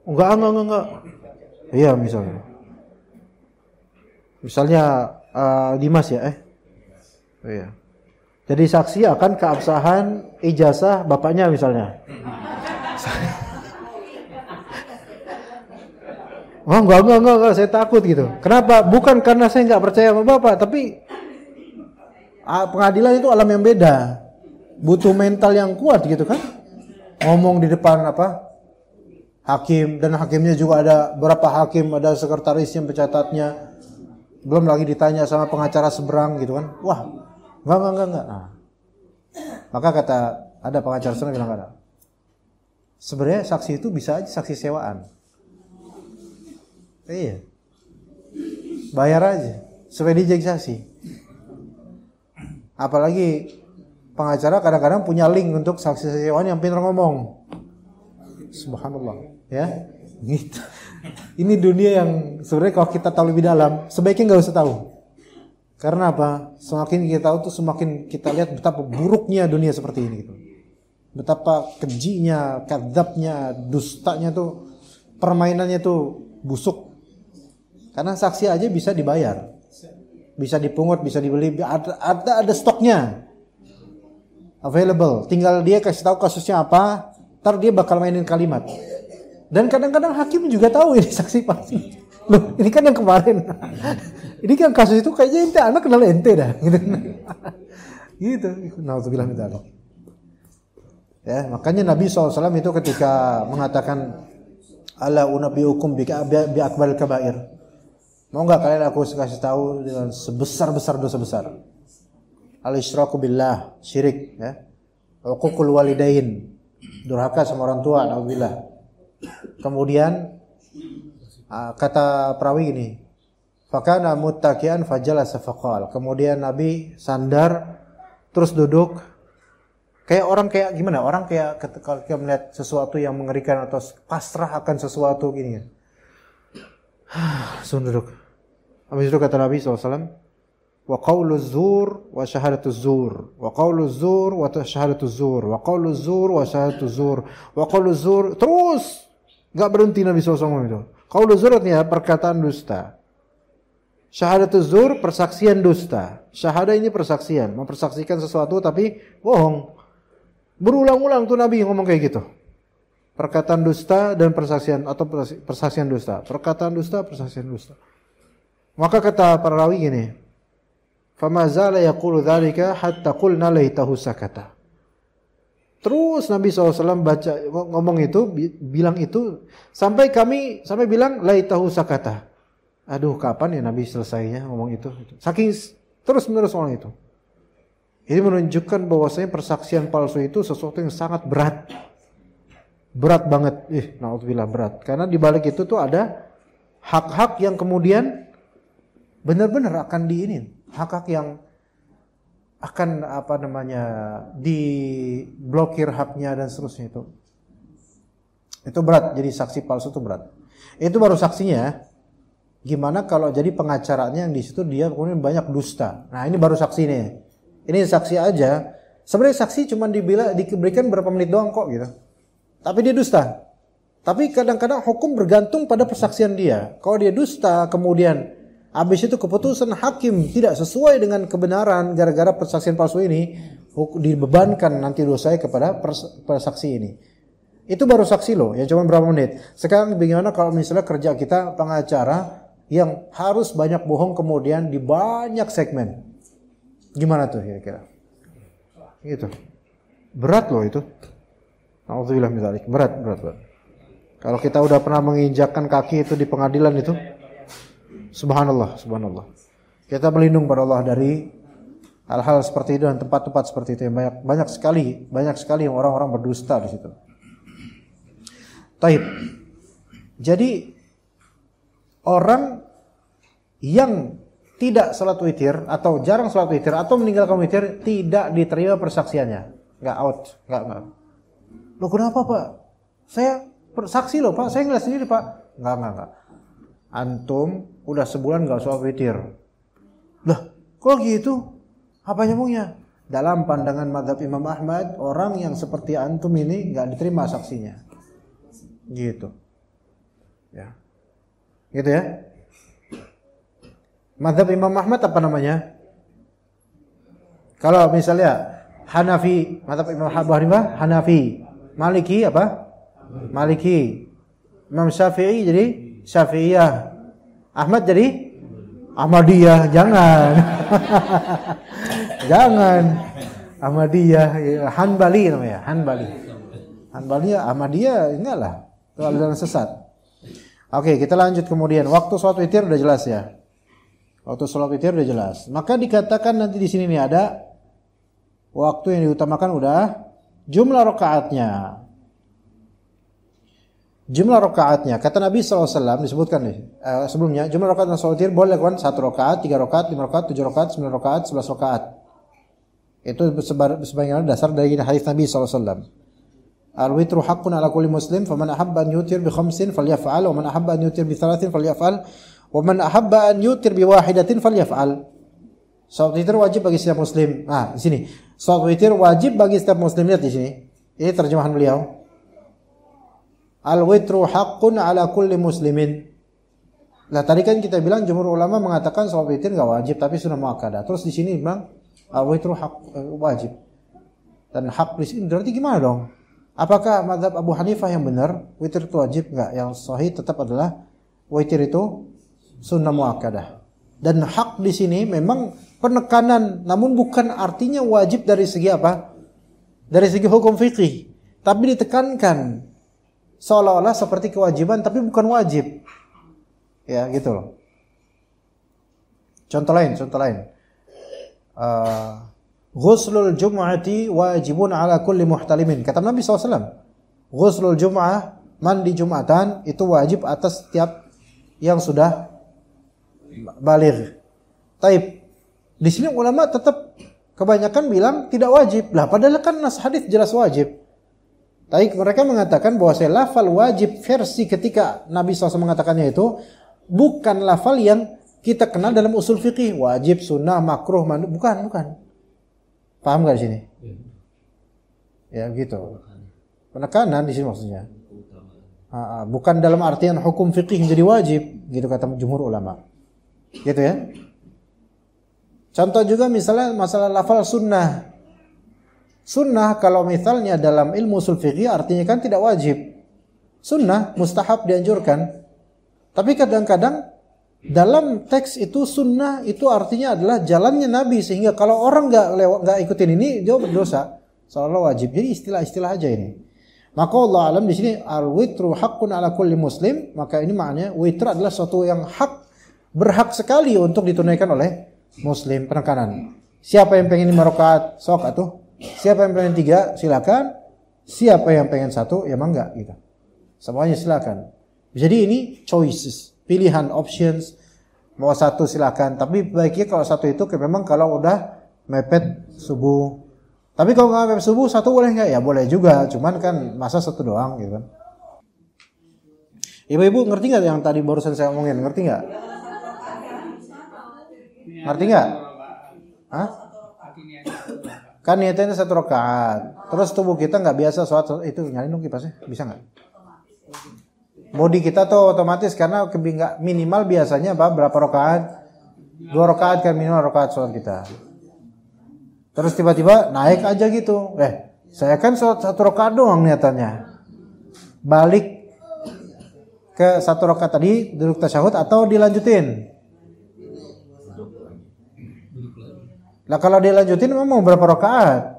Enggak. Iya misalnya Dimas ya, iya. Jadi saksi akan keabsahan ijazah bapaknya misalnya. Oh enggak, saya takut gitu. Kenapa? Bukan karena saya nggak percaya sama bapak, tapi pengadilan itu alam yang beda. Butuh mental yang kuat gitu kan. Ngomong di depan hakim, dan hakimnya juga ada berapa hakim, ada sekretarisnya, pencatatnya. Belum lagi ditanya sama pengacara seberang gitu kan. Wah, enggak. Nah, maka ada pengacara sana bilang ada. Sebenarnya saksi itu bisa aja saksi sewaan. Iya. Bayar aja supaya dia jadi saksi. Apalagi pengacara kadang-kadang punya link untuk saksi sewaan yang pintar ngomong. Subhanallah, ya. Gitu. Ini dunia yang sebenarnya kalau kita tahu lebih dalam, sebaiknya nggak usah tahu. Karena apa? Semakin kita tahu tuh semakin kita lihat betapa buruknya dunia seperti ini gitu. Betapa kejinya, kadzabnya, dustanya tuh, permainannya tuh busuk. Karena saksi aja bisa dibayar. Bisa dipungut, bisa dibeli, ada stoknya. Available. Tinggal dia kasih tahu kasusnya apa, ntar dia bakal mainin kalimat. Dan kadang-kadang hakim juga tahu ini saksi pasti. Loh, ini kan yang kemarin. Ini kan kasus itu kayaknya ente anak kenal ente dah gitu. Gitu. Nauzubillah min dzalik. Ya, makanya Nabi SAW itu ketika mengatakan ala unabbiukum bi akbaril kabair. Mau enggak kalian aku kasih tahu dengan sebesar-besar dosa besar? Al-isyraku billah, syirik ya. Uququl walidain, durhaka sama orang tua, naudzubillah. Kemudian kata perawi gini, Fakana muttaki'an fajalasa faqal. Kemudian Nabi sandar terus duduk. Kayak orang kayak gimana? Orang kayak ketika melihat sesuatu yang mengerikan atau pasrah akan sesuatu gini. Langsung duduk. Habis itu kata Nabi SAW, wa qawlu zur wa syahadatu zur, wa qawlu zur wa syahadatu zur, wa qawlu zur wa syahadatu zur, wa qawlu zur, terus enggak berhenti Nabi SAW itu. Qawlu zur artinya perkataan dusta. Syahadatu zur persaksian dusta. Syahadah ini persaksian, mempersaksikan sesuatu tapi bohong. Berulang-ulang tuh Nabi ngomong kayak gitu. Perkataan dusta dan persaksian atau persaksian dusta. Perkataan dusta, persaksian dusta. Maka kata para rawi gini, fama zala yaqulu dzalika hatta qulna laitahu sakata. Terus Nabi SAW baca ngomong itu, bilang itu sampai bilang laitahu sakata. Aduh, kapan ya Nabi selesainya ngomong itu? Saking terus-menerus ngomong itu. Ini menunjukkan bahwasanya persaksian palsu itu sesuatu yang sangat berat. Berat banget. Naudzubillah berat. Karena di balik itu tuh ada hak-hak yang kemudian benar-benar akan diinin, hak-hak yang akan diblokir haknya dan seterusnya itu berat. Jadi saksi palsu itu berat. Itu baru saksinya. Gimana kalau jadi pengacaranya yang di situ dia kemudian banyak dusta. Nah ini baru saksi nih. Ini saksi aja. Sebenarnya saksi cuma diberikan berapa menit doang kok gitu. Tapi dia dusta. Tapi kadang-kadang hukum bergantung pada persaksian dia. Kalau dia dusta kemudian habis itu keputusan hakim tidak sesuai dengan kebenaran gara-gara persaksian palsu ini, dibebankan nanti dosanya kepada persaksi ini. Itu baru saksi loh, yang cuma berapa menit. Sekarang bagaimana kalau misalnya kerja kita pengacara yang harus banyak bohong kemudian di banyak segmen. Gimana tuh kira-kira? Gitu. Berat loh itu. Alhamdulillah misalnya. Berat. Kalau kita udah pernah menginjakkan kaki itu di pengadilan itu, subhanallah. Kita berlindung pada Allah dari hal-hal seperti itu dan tempat-tempat seperti itu yang banyak sekali yang orang-orang berdusta di situ. Taib. Jadi orang yang tidak salat witir atau jarang salat witir atau meninggalkan witir tidak diterima persaksiannya. Enggak out, enggak. Loh kenapa, Pak? Saya saksi loh, Pak. Saya ngeliat sendiri, Pak. Enggak. Antum udah sebulan enggak salat witir. Lah, kok gitu? Apa nyambungnya? Dalam pandangan mazhab Imam Ahmad, orang yang seperti antum ini enggak diterima saksinya. Gitu. Ya. Gitu ya. Mazhab Imam Ahmad apa namanya? Kalau misalnya Hanafi, mazhab Imam Abu Hanifah Hanafi, Maliki apa? Maliki. Imam Syafi'i jadi Syafi'iyah. Ahmad jadi Ahmadiyah. Jangan. Jangan. Ahmadiyah, Hanbali namanya, Hanbali Ahmadiyah enggak lah. Itu aliran sesat. Oke, kita lanjut kemudian. Waktu sholat witir udah jelas ya. Waktu sholat witir udah jelas. Maka dikatakan nanti di sini nih ada waktu yang diutamakan udah jumlah rakaatnya. Jumlah rakaatnya. Kata Nabi SAW disebutkan nih sebelumnya jumlah rakaat sholat witir boleh dilakukan 1 rakaat, 3 rakaat, 5 rakaat, 7 rakaat, 9 rakaat, 11 rakaat. Itu sebagaimana dasar dari hadis Nabi SAW. Al-witru haqqun ala kulli muslim faman ahabba an yutir bi khamsin falyaf'al wa man ahabba an yutir bi thalathin falyaf'al wa man ahabba an yutir bi wahidatin falyaf'al. Salat witir wajib bagi setiap muslim. Nah, di sini. Salat witir wajib bagi setiap muslim, lihat di sini. Ini terjemahan beliau. Al-witru haqqun ala kulli muslimin. Nah, tadi kan kita bilang jumhur ulama mengatakan salat witir enggak wajib tapi sunnah muakkadah. Terus di sini bilang al-witru wajib. Dan hak di sini berarti gimana dong? Apakah mazhab Abu Hanifah yang benar witir itu wajib? Enggak, yang sahih tetap adalah witir itu sunnah muakkadah. Dan hak di sini memang penekanan, namun bukan artinya wajib dari segi apa? Dari segi hukum fikih, tapi ditekankan seolah-olah seperti kewajiban tapi bukan wajib. Ya, gitu loh. Contoh lain. Ghuslul jum'ati wajibun ala kulli muhtalimin. Kata Nabi SAW, ghuslul jum'ah, mandi jum'atan, itu wajib atas setiap yang sudah baligh. Taib. Di sini ulama tetap kebanyakan bilang tidak wajib. Lah padahal kan nas hadis jelas wajib. Tapi mereka mengatakan bahwa lafal wajib versi ketika Nabi SAW mengatakannya itu bukan lafal yang kita kenal dalam usul fikih, wajib, sunnah, makruh, bukan. Paham gak di sini? Ya gitu. Penekanan di sini maksudnya. Bukan dalam artian hukum fikih menjadi wajib, gitu kata jumhur ulama. Gitu ya. Contoh juga misalnya masalah lafal sunnah. Sunnah kalau misalnya dalam ilmu usul fikih artinya kan tidak wajib. Sunnah mustahab dianjurkan. Tapi kadang-kadang dalam teks itu sunnah itu artinya adalah jalannya Nabi, sehingga kalau orang nggak ikutin ini dia berdosa. Seolah wajib. Jadi istilah-istilah aja ini. Maka Allah alam di sini al-witru haqqun ala kulli muslim, maka ini maknanya witr adalah sesuatu yang berhak sekali untuk ditunaikan oleh muslim. Penekanan. Siapa yang pengen 5 rakaat sok atuh. Siapa yang pengen 3 silakan. Siapa yang pengen 1 ya mangga gitu. Semuanya silakan. Jadi ini choices, pilihan, options. Mau 1 silakan, tapi baiknya kalau 1 itu memang kalau udah mepet subuh. Tapi kalau nggak mepet subuh 1 boleh nggak? Ya boleh juga, cuman kan masa 1 doang gitu kan. Ibu-ibu ngerti nggak yang tadi barusan saya omongin? Ngerti nggak? Ngerti nggak? Hah? Kan niatnya 1 rakaat. Terus tubuh kita nggak biasa sholat itu, nyalain dong kipasnya, bisa nggak? Body kita tuh otomatis karena nggak minimal biasanya berapa rakaat? 2 rakaat kan minimal rakaat sholat kita. Terus tiba-tiba naik aja gitu. Saya kan sholat 1 rakaat doang niatannya. Balik ke 1 rakaat tadi duduk tasyahud atau dilanjutin? Lah kalau dilanjutin mau berapa rakaat?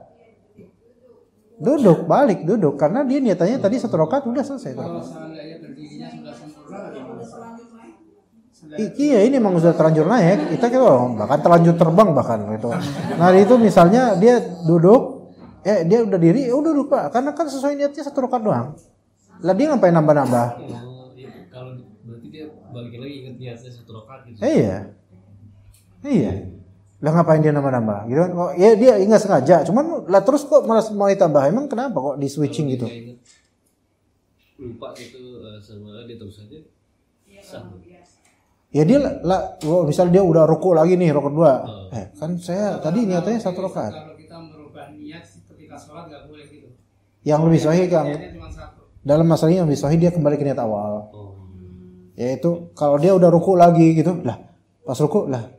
Duduk, balik duduk karena dia niatannya tadi 1 rakaat udah selesai. Kalau seandainya berdirinya sudah sempurna, Iya ini memang sudah terlanjur naik. Kita bahkan terlanjur terbang bahkan gitu. Nah itu misalnya dia duduk, dia udah diri, udah duduk Pak. Karena kan sesuai niatnya 1 rakaat doang. Lah dia ngapain nambah-nambah? Kalau berarti dia balik lagi ingat niatnya 1 rakaat gitu. Iya. Lah ngapain dia nambah-nambah gitu kan? Oh, ya dia enggak sengaja, cuman lah terus kok malah mau ditambah. Emang kenapa kok di switching gitu? Lupa itu sama dia terus aja. Sah. Ya dia misal dia udah ruku lagi nih, rakaat 2. Kan saya tadi niatnya 1 rakaat. Kalau kita merubah niat ketika sholat nggak boleh gitu. Yang lebih sahih Kang. Dalam masalah ini yang lebih sahih dia kembali ke niat awal. Yaitu kalau dia udah ruku lagi gitu, lah pas ruku lah.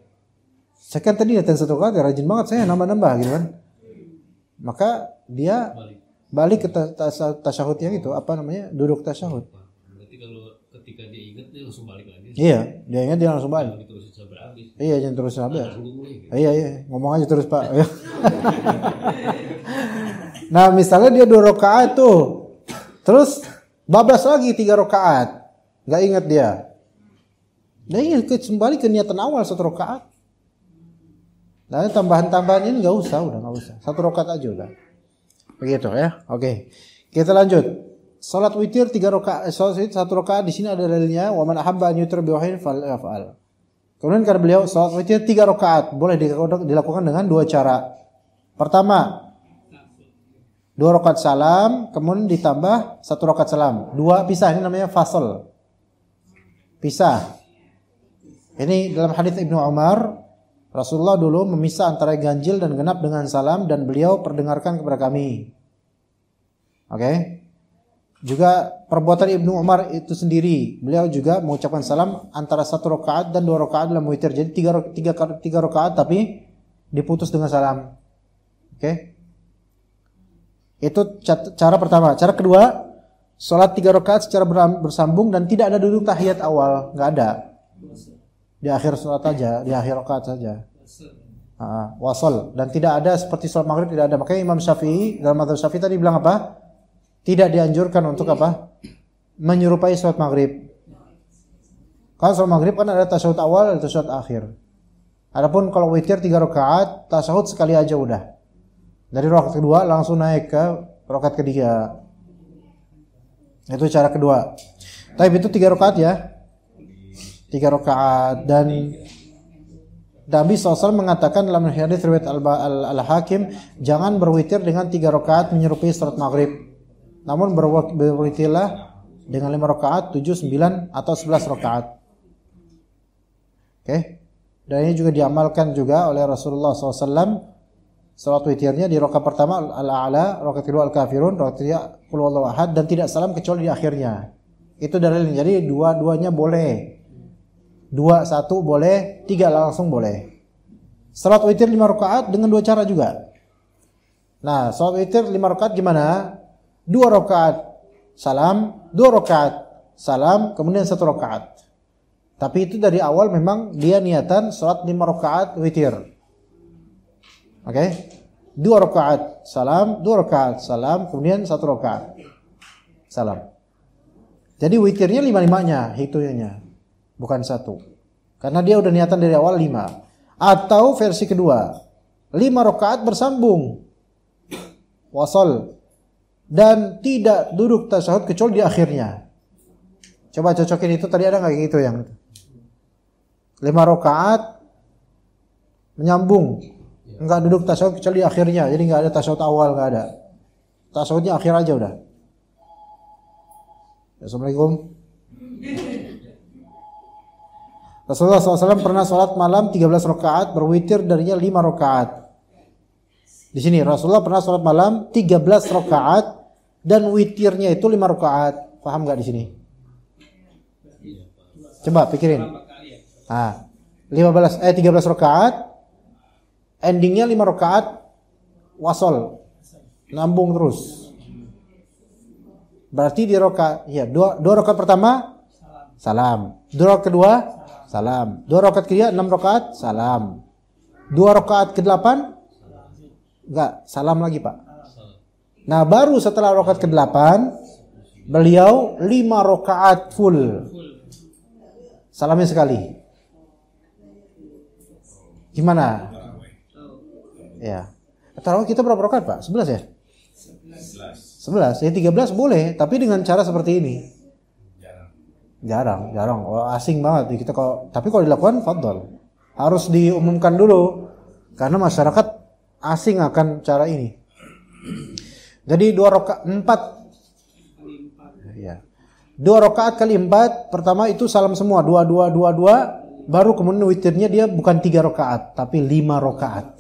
Saya kan tadi niatin 1 rakaat, rajin banget saya nambah-nambah gitu kan. Maka dia balik ke tasyahud yang itu, duduk tasyahud. Berarti kalau ketika dia ingat dia langsung balik lagi. Iya, dia ingat dia langsung balik. Jangan diterusin sampai habis. Iya, jangan terus habis. Gitu. Iya, ngomong aja terus Pak. Nah, misalnya dia 2 rakaat tuh. Terus bablas lagi 3 rakaat. Enggak ingat dia. Dia ingat kembali ke niatan awal 1 rakaat. Nah, tambahan-tambahan ini enggak usah. 1 rakaat aja udah. Begitu ya. Oke. Kita lanjut. Salat witir 3 rakaat, salat 1 rakaat di sini ada dalilnya, wa man ahabba an yutir bi wahidin falyaf'al. Kemudian kata beliau, salat witir 3 rakaat boleh dilakukan dengan 2 cara. Pertama, 2 rakaat salam, kemudian ditambah 1 rakaat salam. 2 pisah, ini namanya fasl. Pisah. Ini dalam hadis Ibnu Umar, Rasulullah dulu memisah antara ganjil dan genap dengan salam dan beliau perdengarkan kepada kami. Oke. Juga perbuatan Ibnu Umar itu sendiri, beliau juga mengucapkan salam antara 1 rakaat dan 2 rakaat dalam witir. Jadi 3 rakaat tapi diputus dengan salam. Oke. Itu cara pertama. Cara kedua, salat 3 rakaat secara bersambung dan tidak ada duduk tahiyat awal, enggak ada. Di akhir salat aja, di akhir rakaat saja. Wasal, dan tidak ada seperti salat maghrib, tidak ada. Makanya Imam Syafi'i dalam mazhab Syafi'i tadi bilang apa? Tidak dianjurkan untuk apa? Menyerupai salat maghrib. Kalau salat maghrib kan ada tasyahud awal dan tasyahud akhir. Adapun kalau witir 3 rakaat, tasyahud sekali aja udah. Dari rakaat kedua langsung naik ke rakaat ketiga. Itu cara kedua. Tapi itu 3 rakaat ya. 3 rakaat dan Nabi SAW mengatakan dalam hadis riwayat Al-Hakim, jangan berwitir dengan 3 rakaat menyerupai salat maghrib. Namun berwitirlah dengan 5 rakaat, 7, 9 atau 11 rakaat. Oke. Dan ini juga diamalkan juga oleh Rasulullah SAW. Salat witirnya di rakaat pertama Al-A'la, rakaat kedua Al-Kafirun, rakaat ketiga Qul huwallahu ahad, dan tidak salam kecuali di akhirnya. Itu dalilnya. Jadi dua-duanya boleh. 2, 1 boleh, 3 langsung boleh. Salat witir 5 rakaat dengan 2 cara juga. Nah, salat witir 5 rakaat gimana? 2 rakaat salam, 2 rakaat salam, kemudian 1 rakaat. Tapi itu dari awal memang dia niatan salat 5 rakaat witir. Oke? 2 rakaat salam, 2 rakaat salam, kemudian 1 rakaat salam. Jadi witirnya 5-5-nya hitungannya. Bukan 1. Karena dia udah niatan dari awal 5. Atau versi kedua, 5 rakaat bersambung. Wasol. Dan tidak duduk tasyahud kecuali di akhirnya. Coba cocokin itu, tadi ada nggak gitu yang 5 rakaat menyambung. Enggak duduk tasyahud kecuali di akhirnya. Jadi nggak ada tasyahud awal, nggak ada. Tasyahudnya akhir aja udah. Assalamualaikum. Rasulullah SAW pernah sholat malam 13 rakaat, berwitir darinya 5 rakaat. Di sini Rasulullah pernah sholat malam 13 rakaat dan witirnya itu 5 rakaat. Paham nggak di sini? Coba pikirin. 13 rakaat, endingnya 5 rakaat, wasol, nambung terus. Berarti di rakaat, ya 2 rakaat pertama salam, 2 rakaat kedua salam, 2 rakaat ketiga 6 rakaat salam, 2 rakaat ke-8 enggak salam lagi Pak. Nah baru setelah rakaat ke-8 beliau 5 rakaat full, salamnya sekali. Gimana? Ya. Tarawih kita berapa rakaat Pak? 11 ya? 11. Ya 13 boleh, tapi dengan cara seperti ini. Jarang. Oh, asing banget kita tapi kalau dilakukan fadhol. Harus diumumkan dulu karena masyarakat asing akan cara ini. Jadi 2 rakaat 4. Ya. 2 rakaat kali 4, pertama itu salam semua, 2, baru kemudian witirnya dia bukan 3 rakaat tapi 5 rakaat.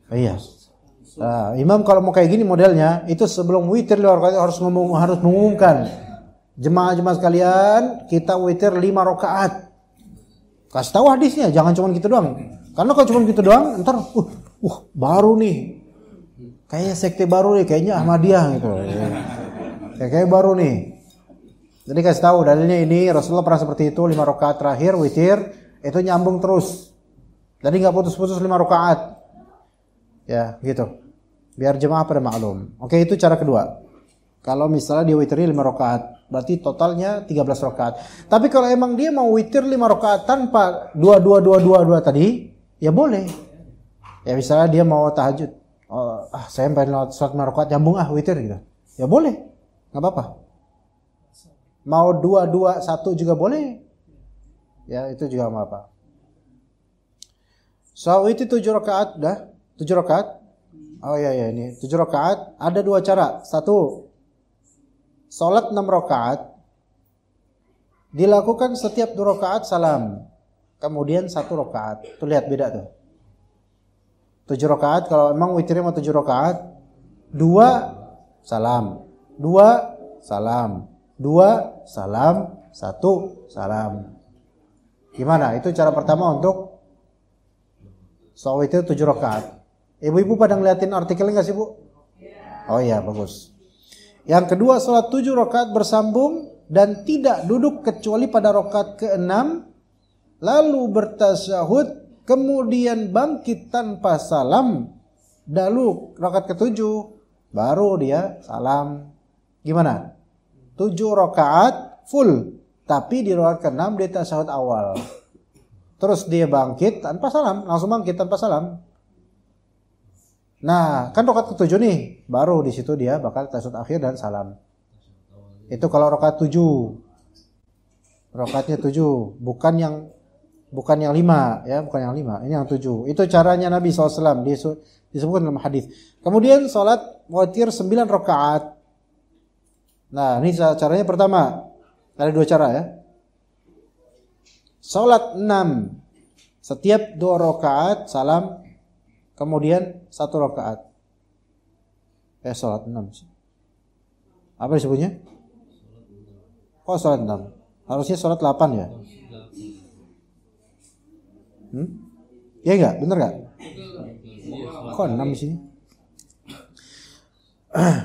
Iya. Nah, imam kalau mau kayak gini modelnya, itu sebelum witir 5 rakaat harus mengumumkan. Jemaah-jemaah sekalian, kita witir 5 rakaat. Kasih tahu hadisnya, jangan cuma gitu doang. Karena kalau cuma gitu doang, ntar baru nih. Kayaknya sekte baru nih, kayaknya Ahmadiyah gitu. Kayak baru nih. Jadi kasih tahu dalilnya ini, Rasulullah pernah seperti itu, 5 rakaat terakhir witir, itu nyambung terus. Jadi enggak putus-putus 5 rakaat. Ya, gitu. Biar jemaah pada maklum. Oke, itu cara kedua. Kalau misalnya dia witirnya 5 rakaat, berarti totalnya 13 rakaat. Tapi kalau emang dia mau witir 5 rakaat tanpa 2 tadi, ya boleh. Ya misalnya dia mau tahajud, saya pengen sholat 5 rakaat nyambung witir gitu. Ya boleh, nggak apa-apa. Mau 2 1 juga boleh. Ya itu juga nggak apa-apa. So itu 7 rakaat, dah 7 rakaat. Oh ya ini 7 rakaat. Ada 2 cara. 1. Salat 6 rakaat dilakukan setiap 2 rakaat salam, kemudian 1 rakaat. Tuh lihat beda tuh. 7 rakaat kalau emang witirnya mau 7 rakaat, 2 salam, 2 salam, 2 salam, 1 salam. Gimana? Itu cara pertama untuk salat witir 7 rakaat. Ibu-ibu pada ngeliatin artikelnya nggak sih Bu? Oh iya bagus. Yang kedua, salat 7 rakaat bersambung dan tidak duduk kecuali pada rakaat ke-6, lalu bertasyahud, kemudian bangkit tanpa salam, lalu rakaat ke-7 baru dia salam. Gimana? 7 rakaat full, tapi di rakaat ke-6 dia tasyahud awal. Terus dia bangkit tanpa salam, langsung bangkit tanpa salam. Nah, kan rakaat ke-7 nih, baru di situ dia bakal tasyahud akhir dan salam. Itu kalau rakaat 7. Rakaatnya 7, bukan yang Bukan yang 5 ya, bukan yang 5. Ini yang 7. Itu caranya Nabi SAW disebutkan dalam hadis. Kemudian salat witir 9 rakaat. Nah, ini caranya pertama. Ada 2 cara ya. Salat 6. Setiap 2 rakaat salam, kemudian 1 rakaat. Salat 6. Apa disebutnya? Kok salat 6? Harusnya salat 8 ya? Iya enggak? Bener enggak? Kok 6 di sini?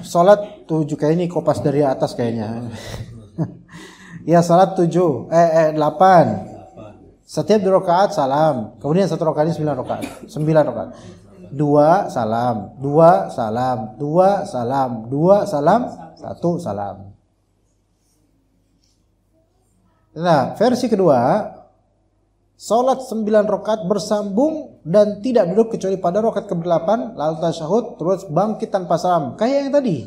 Salat 7 kayak ini kopas dari atas kayaknya. Ya, salat 8. Setiap 2 rakaat salam, kemudian 1 rakaat 9 rakaat. 9 rakaat. 2 salam, 2 salam, 2 salam, 2 salam, 1 salam. Nah, versi kedua, salat 9 rakaat bersambung dan tidak duduk kecuali pada rakaat ke-8, lalu tasyahud, terus bangkit tanpa salam. Kayak yang tadi.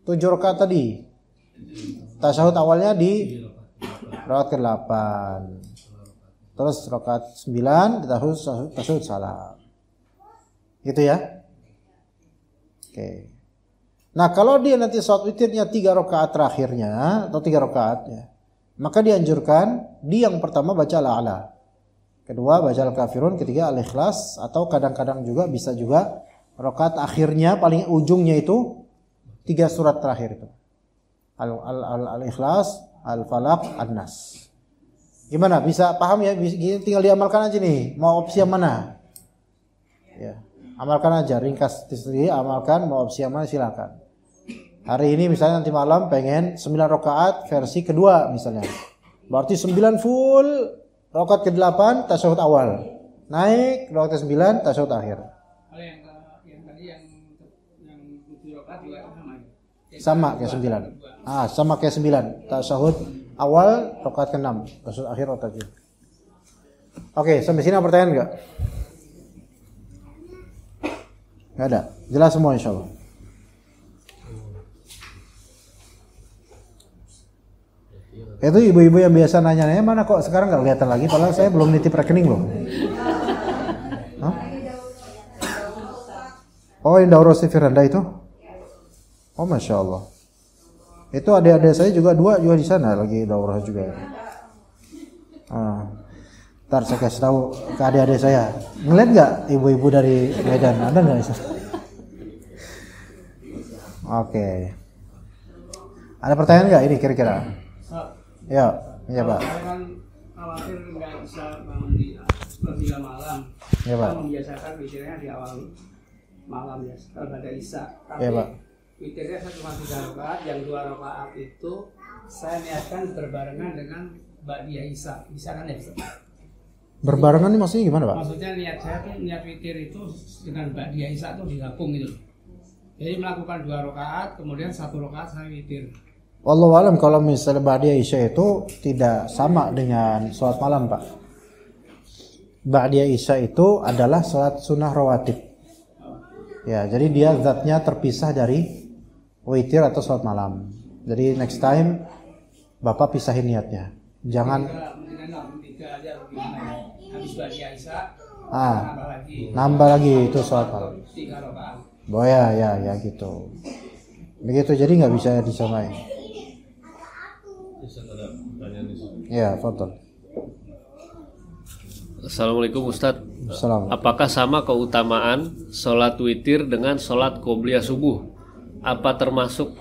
7 rakaat tadi. Tasyahud awalnya di rakaat ke-8. Terus rakaat 9 tasyahud salam. Gitu ya. Oke. Nah, kalau dia nanti salat witirnya 3 rakaat terakhirnya atau 3 rakaat ya, maka dianjurkan di yang pertama baca al-a'la. Kedua baca al-kafirun, ketiga al-ikhlas, atau kadang-kadang juga bisa juga rakaat akhirnya paling ujungnya itu 3 surat terakhir itu. Al-ikhlas, al-falaq, an-nas. Gimana? Bisa paham ya? Tinggal diamalkan aja nih. Mau opsi yang mana? Ya, amalkan aja, ringkas sendiri, amalkan, mau opsi yang mana silakan. Hari ini misalnya nanti malam pengen 9 rakaat versi kedua misalnya. Berarti 9 full, rakaat ke-8 tasyahud awal. Naik rakaat ke-9 tasyahud akhir. Kalau yang tadi yang 7 rakaat juga sama ya? Sama kayak 9. Sama kayak 9. Tasyahud awal, rakaat ke-6, tasyahud akhir rakaat ke-7. Oke, sampai sini ada pertanyaan enggak? Enggak ada. Jelas semua insyaallah. Itu ibu-ibu yang biasa nanya-nanya, mana kok sekarang nggak kelihatan lagi, padahal saya belum nitip rekening loh. Hah? Oh, yang daurah si Firanda itu? Oh, Masya Allah. Itu adik-adik saya juga 2 juga di sana lagi daurah juga. Ntar saya kasih tahu ke adik-adik saya. Ngeliat nggak ibu-ibu dari Medan? Ada nggak? Oke. Ada pertanyaan nggak ini kira-kira? Ya, iya Pak. Saya kan khawatir nggak bisa bangun di sepertiga malam. Iya Pak. Kita membiasakan witirnya di awal malam ya, kalau ada isya. Tapi Iya Pak. witirnya saya cuma 3 rakaat, yang 2 rakaat itu saya niatkan berbarengan dengan ba'diyah isya. Bisa kan ya? Berbarengan ini maksudnya gimana Pak? Maksudnya niat saya tuh, niat witir itu dengan ba'diyah isya tuh digabung gitu. Jadi melakukan 2 rakaat, kemudian 1 rakaat saya witir. Wallahu alam, kalau misalnya ba'diyah isya itu tidak sama dengan sholat malam Pak. Ba'diyah isya itu adalah sholat sunnah rawatib. Ya, jadi dia zatnya terpisah dari witir atau sholat malam. Jadi next time Bapak pisahin niatnya. Jangan tiga aja habis ba'diyah isya. Nambah lagi itu sholat malam. 3 rakaat. Oh ya gitu. Begitu, jadi nggak bisa disamain. Ya, fadhal. Assalamualaikum Ustadz. Assalamualaikum. Apakah sama keutamaan sholat witir dengan sholat qobliyah subuh? Apa termasuk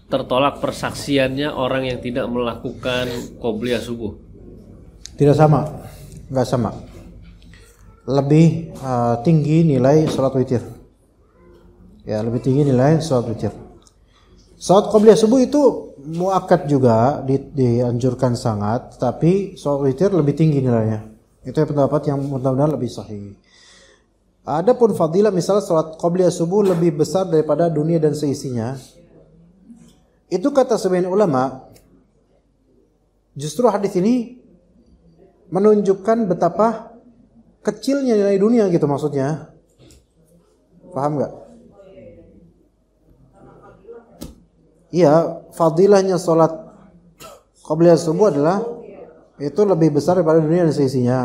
tertolak persaksiannya orang yang tidak melakukan qobliyah subuh? Tidak sama, nggak sama. Lebih tinggi nilai sholat witir. Ya, lebih tinggi nilai sholat witir. Sholat qobliyah subuh itu muakkad juga, dianjurkan sangat, tapi sholat witir lebih tinggi nilainya. Itu pendapat yang mudah-mudahan lebih sahih. Adapun fadilah misalnya sholat qobliyah subuh lebih besar daripada dunia dan seisinya. Itu kata sebagian ulama, justru hadis ini menunjukkan betapa kecilnya nilai dunia gitu maksudnya. Paham nggak? Iya, fadilahnya sholat qobliyah subuh adalah itu lebih besar daripada dunia dan seisinya.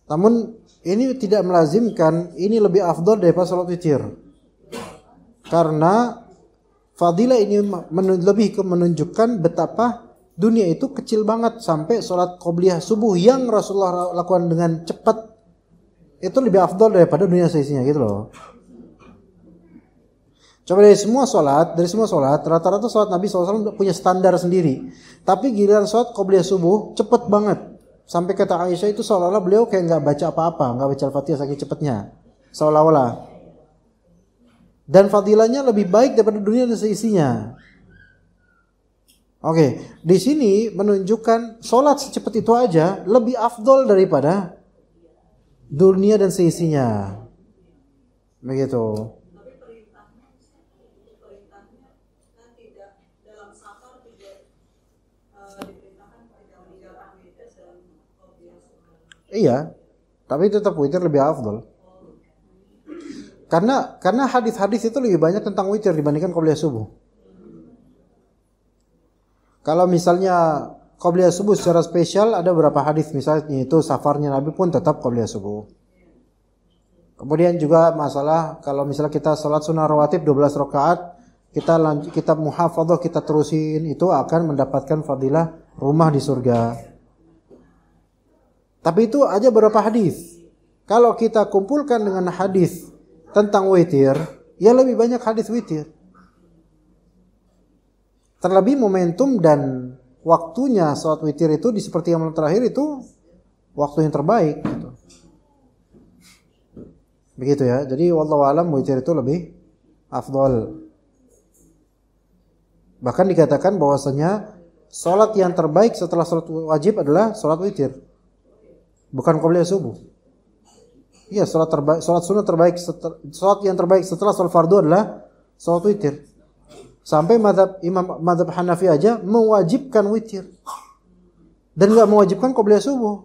Namun ini tidak melazimkan ini lebih afdal daripada salat witir. Karena fadilah ini lebih menunjukkan betapa dunia itu kecil banget, sampai salat qobliyah subuh yang Rasulullah lakukan dengan cepat itu lebih afdal daripada dunia seisinya gitu loh. Coba dari semua sholat rata-rata sholat Nabi SAW punya standar sendiri. Tapi giliran sholat qobliyah subuh cepet banget. Sampai kata Aisyah itu seolah-olah beliau kayak nggak baca apa-apa, nggak baca Al-Fatihah saking cepetnya, seolah-olah. Dan fadilahnya lebih baik daripada dunia dan seisinya. Oke, di sini menunjukkan sholat secepat itu aja lebih afdol daripada dunia dan seisinya. Begitu. Iya, tapi tetap witir lebih afdol. Karena hadis-hadis itu lebih banyak tentang witir dibandingkan qobliyah subuh. Kalau misalnya qobliyah subuh secara spesial ada beberapa hadis, misalnya itu safarnya Nabi pun tetap qobliyah subuh. Kemudian juga masalah kalau misalnya kita salat sunnah rawatib 12 rakaat, kita muhafadzah, kita terusin, itu akan mendapatkan fadilah rumah di surga. Tapi itu aja beberapa hadis. Kalau kita kumpulkan dengan hadis tentang witir, ya lebih banyak hadis witir. Terlebih momentum dan waktunya salat witir itu di seperti yang terakhir itu waktu yang terbaik gitu. Begitu ya. Jadi wallahu alam witir itu lebih afdal. Bahkan dikatakan bahwasanya salat yang terbaik setelah salat wajib adalah salat witir. Bukan qobliyah subuh. Iya, salat sunnah terbaik, salat yang terbaik setelah salat fardu adalah salat witir. Sampai mazhab Hanafi aja mewajibkan witir. Dan enggak mewajibkan qobliyah subuh.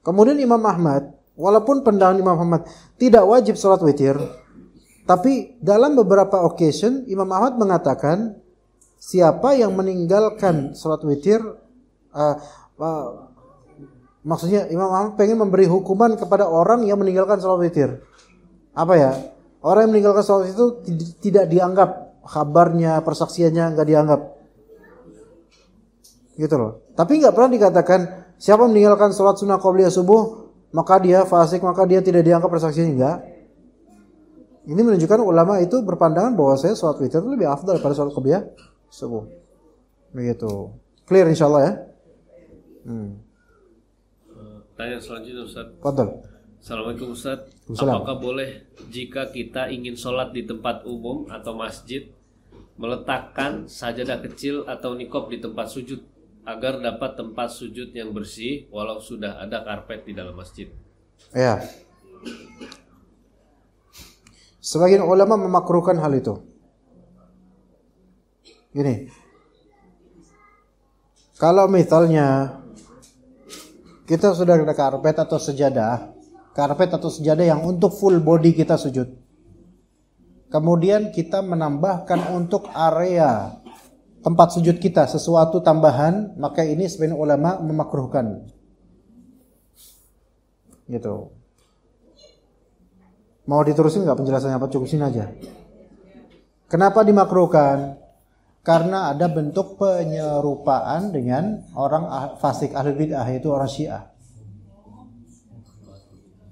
Kemudian Imam Ahmad, walaupun pandangan Imam Ahmad tidak wajib salat witir, tapi dalam beberapa occasion Imam Ahmad mengatakan siapa yang meninggalkan salat witir, maksudnya Imam Ahmad pengen memberi hukuman kepada orang yang meninggalkan salat witir. Apa ya? Orang yang meninggalkan salat itu tidak dianggap, kabarnya, persaksiannya enggak dianggap. Gitu loh. Tapi enggak pernah dikatakan siapa meninggalkan salat sunnah qobliyah subuh maka dia fasik, maka dia tidak dianggap persaksiannya, enggak. Ini menunjukkan ulama itu berpandangan bahwa salat witir itu lebih afdal daripada salat qobliyah subuh. Begitu. Clear insyaallah ya? Tanya selanjutnya Ustaz. Fadhal. Assalamualaikum Ustaz. Apakah boleh jika kita ingin sholat di tempat umum atau masjid meletakkan sajadah kecil atau nikob di tempat sujud agar dapat tempat sujud yang bersih walau sudah ada karpet di dalam masjid? Ya. Sebagian ulama memakruhkan hal itu. Gini. Kalau misalnya kita sudah ada karpet atau sejadah yang untuk full body kita sujud. Kemudian kita menambahkan untuk area tempat sujud kita sesuatu tambahan, maka ini sebagian ulama memakruhkan. Gitu. Mau diterusin nggak penjelasannya apa? Cukup sini aja. Kenapa dimakruhkan? Karena ada bentuk penyerupaan dengan orang fasik ahli bid'ah, yaitu orang Syiah.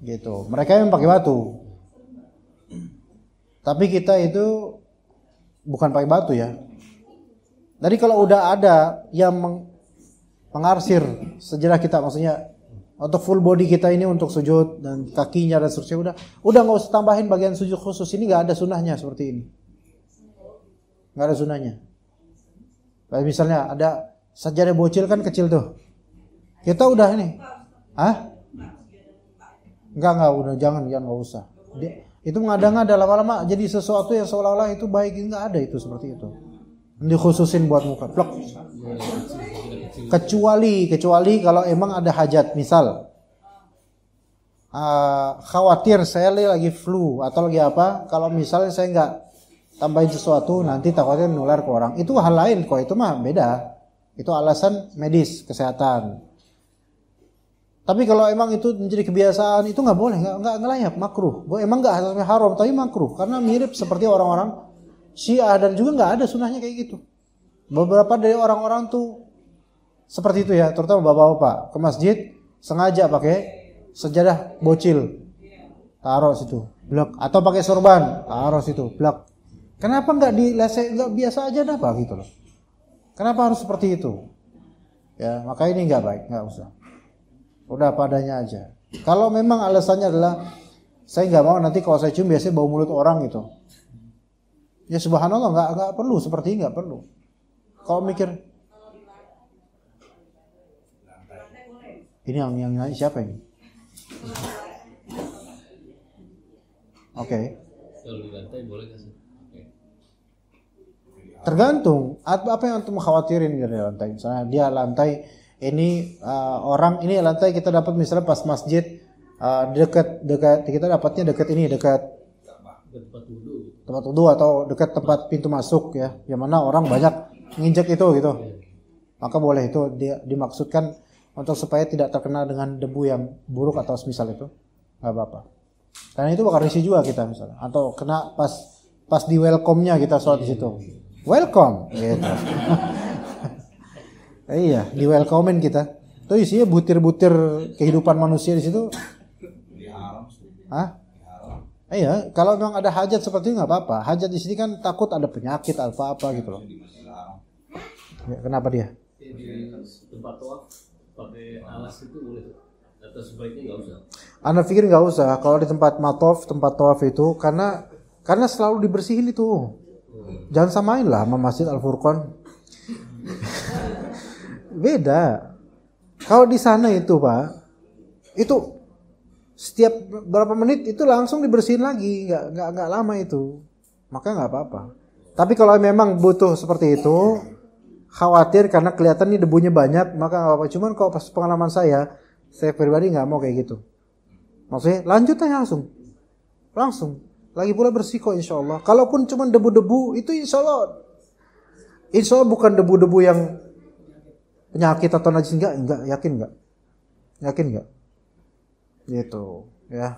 Gitu. Mereka yang pakai batu. Tapi kita itu bukan pakai batu ya. Jadi kalau udah ada yang mengarsir sejarah kita, maksudnya untuk full body kita ini untuk sujud dan kakinya dan seterusnya, udah nggak usah tambahin bagian sujud khusus. Ini nggak ada sunnahnya seperti ini. Nggak ada sunnahnya. Kayak misalnya ada sajadah bocil kan kecil tuh. Kita udah ini. Enggak, udah jangan enggak usah. Itu mengada-ngada lama-lama jadi sesuatu yang seolah-olah itu baik, enggak ada itu seperti itu. Dikhususin buat muka. Plok. Kecuali kalau emang ada hajat, misal khawatir saya lagi flu atau lagi apa, kalau misalnya saya enggak tambahin sesuatu nanti takutnya nular ke orang. Itu hal lain kok, itu mah beda. Itu alasan medis, kesehatan. Tapi kalau emang itu menjadi kebiasaan, itu nggak boleh, nggak layak, makruh. Emang nggak haramnya haram, tapi makruh karena mirip seperti orang-orang Syiah dan juga nggak ada sunnahnya kayak gitu. Beberapa dari orang-orang tuh seperti itu ya, terutama bapak-bapak ke masjid sengaja pakai sejadah bocil, taruh situ, blok, atau pakai sorban, taruh situ, blok. Kenapa nggak nggak biasa aja dah pak gitu loh? Kenapa harus seperti itu? Ya, maka ini nggak baik, nggak usah. Udah padanya aja. Kalau memang alasannya adalah saya nggak mau nanti kalau saya cium biasanya bau mulut orang gitu. Ya subhanallah nggak perlu seperti ini, nggak perlu. Kalau mikir ini yang nyanyi siapa ini? Oke. Kalau di lantai boleh nggak sih? Tergantung apa yang antum khawatirin dari lantai. Misalnya dia lantai ini orang ini lantai kita dapat misalnya pas masjid dekat kita dapatnya dekat tempat wudu atau dekat tempat pintu masuk ya, yang mana orang banyak nginjek itu gitu. Maka boleh itu dia dimaksudkan untuk supaya tidak terkena dengan debu yang buruk atau semisal itu, nggak apa-apa. Karena itu bakal risih juga kita misalnya, atau kena pas di welcome-nya kita sholat di situ, welcome, gitu. Iya, di welcome-in kita. Itu isinya butir-butir kehidupan manusia di situ. Hah? Iya, kalau memang ada hajat seperti itu nggak apa-apa. Hajat di sini kan takut ada penyakit apa gitu loh. Ya, kenapa dia? Di tempat tawaf pakai alas itu boleh atau sebaiknya nggak usah? Anda pikir nggak usah kalau di tempat tawaf itu karena selalu dibersihin itu. Jangan samain lah sama Masjid Al-Furqan. Beda. Kalau di sana itu Pak, itu setiap berapa menit itu langsung dibersihin lagi, nggak lama itu. Maka nggak apa-apa. Tapi kalau memang butuh seperti itu, khawatir karena kelihatan nih debunya banyak, maka nggak apa-apa. Cuman kalau pas pengalaman saya pribadi nggak mau kayak gitu. Maksudnya lanjut aja langsung. Lagi pula bersih kok insya Allah. Kalaupun cuman debu-debu itu insya Allah bukan debu-debu yang penyakit atau najis, enggak, yakin nggak? Gitu ya.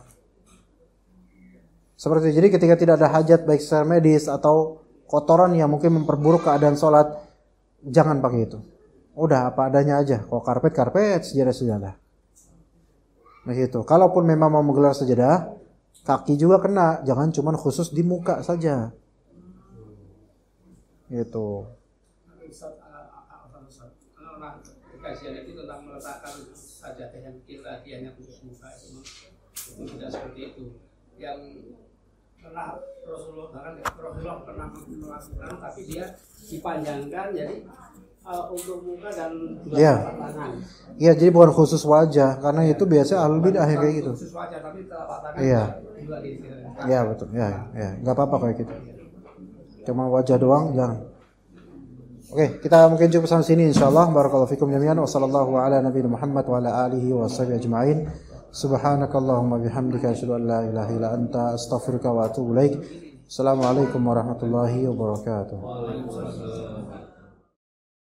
Seperti itu. Jadi ketika tidak ada hajat baik secara medis atau kotoran yang mungkin memperburuk keadaan sholat, jangan pakai itu. Udah apa adanya aja. Kalau karpet, sejadah. Nah gitu. Kalaupun memang mau menggelar sejadah, kaki juga kena. Jangan cuma khusus di muka saja. Gitu. Kajian itu tentang meletakkan sajadah yang kita hanya khusus muka itu tidak seperti itu. Yang pernah Rasulullah pernah melakukan, tapi dia dipanjangkan jadi untuk muka dan telapak tangan. Iya, jadi bukan khusus wajah karena itu biasa ahlul bidah yang kayak gitu. Khusus wajah tapi telapak tangan. Juga gitu. Iya betul. Ya. Enggak apa-apa kayak gitu. Cuma wajah doang jangan. Oke, kita mungkin cukup sampai sini insyaallah. Barakallahu fikum jami'an wa sallallahu ala nabiyina Muhammad wa ala alihi wa sahbihi ajma'in. Subhanakallahumma bihamdika asyhadu an la ilaha illa anta astaghfiruka wa atubu ilaik. Assalamualaikum warahmatullahi wabarakatuh. Waalaikumsalam.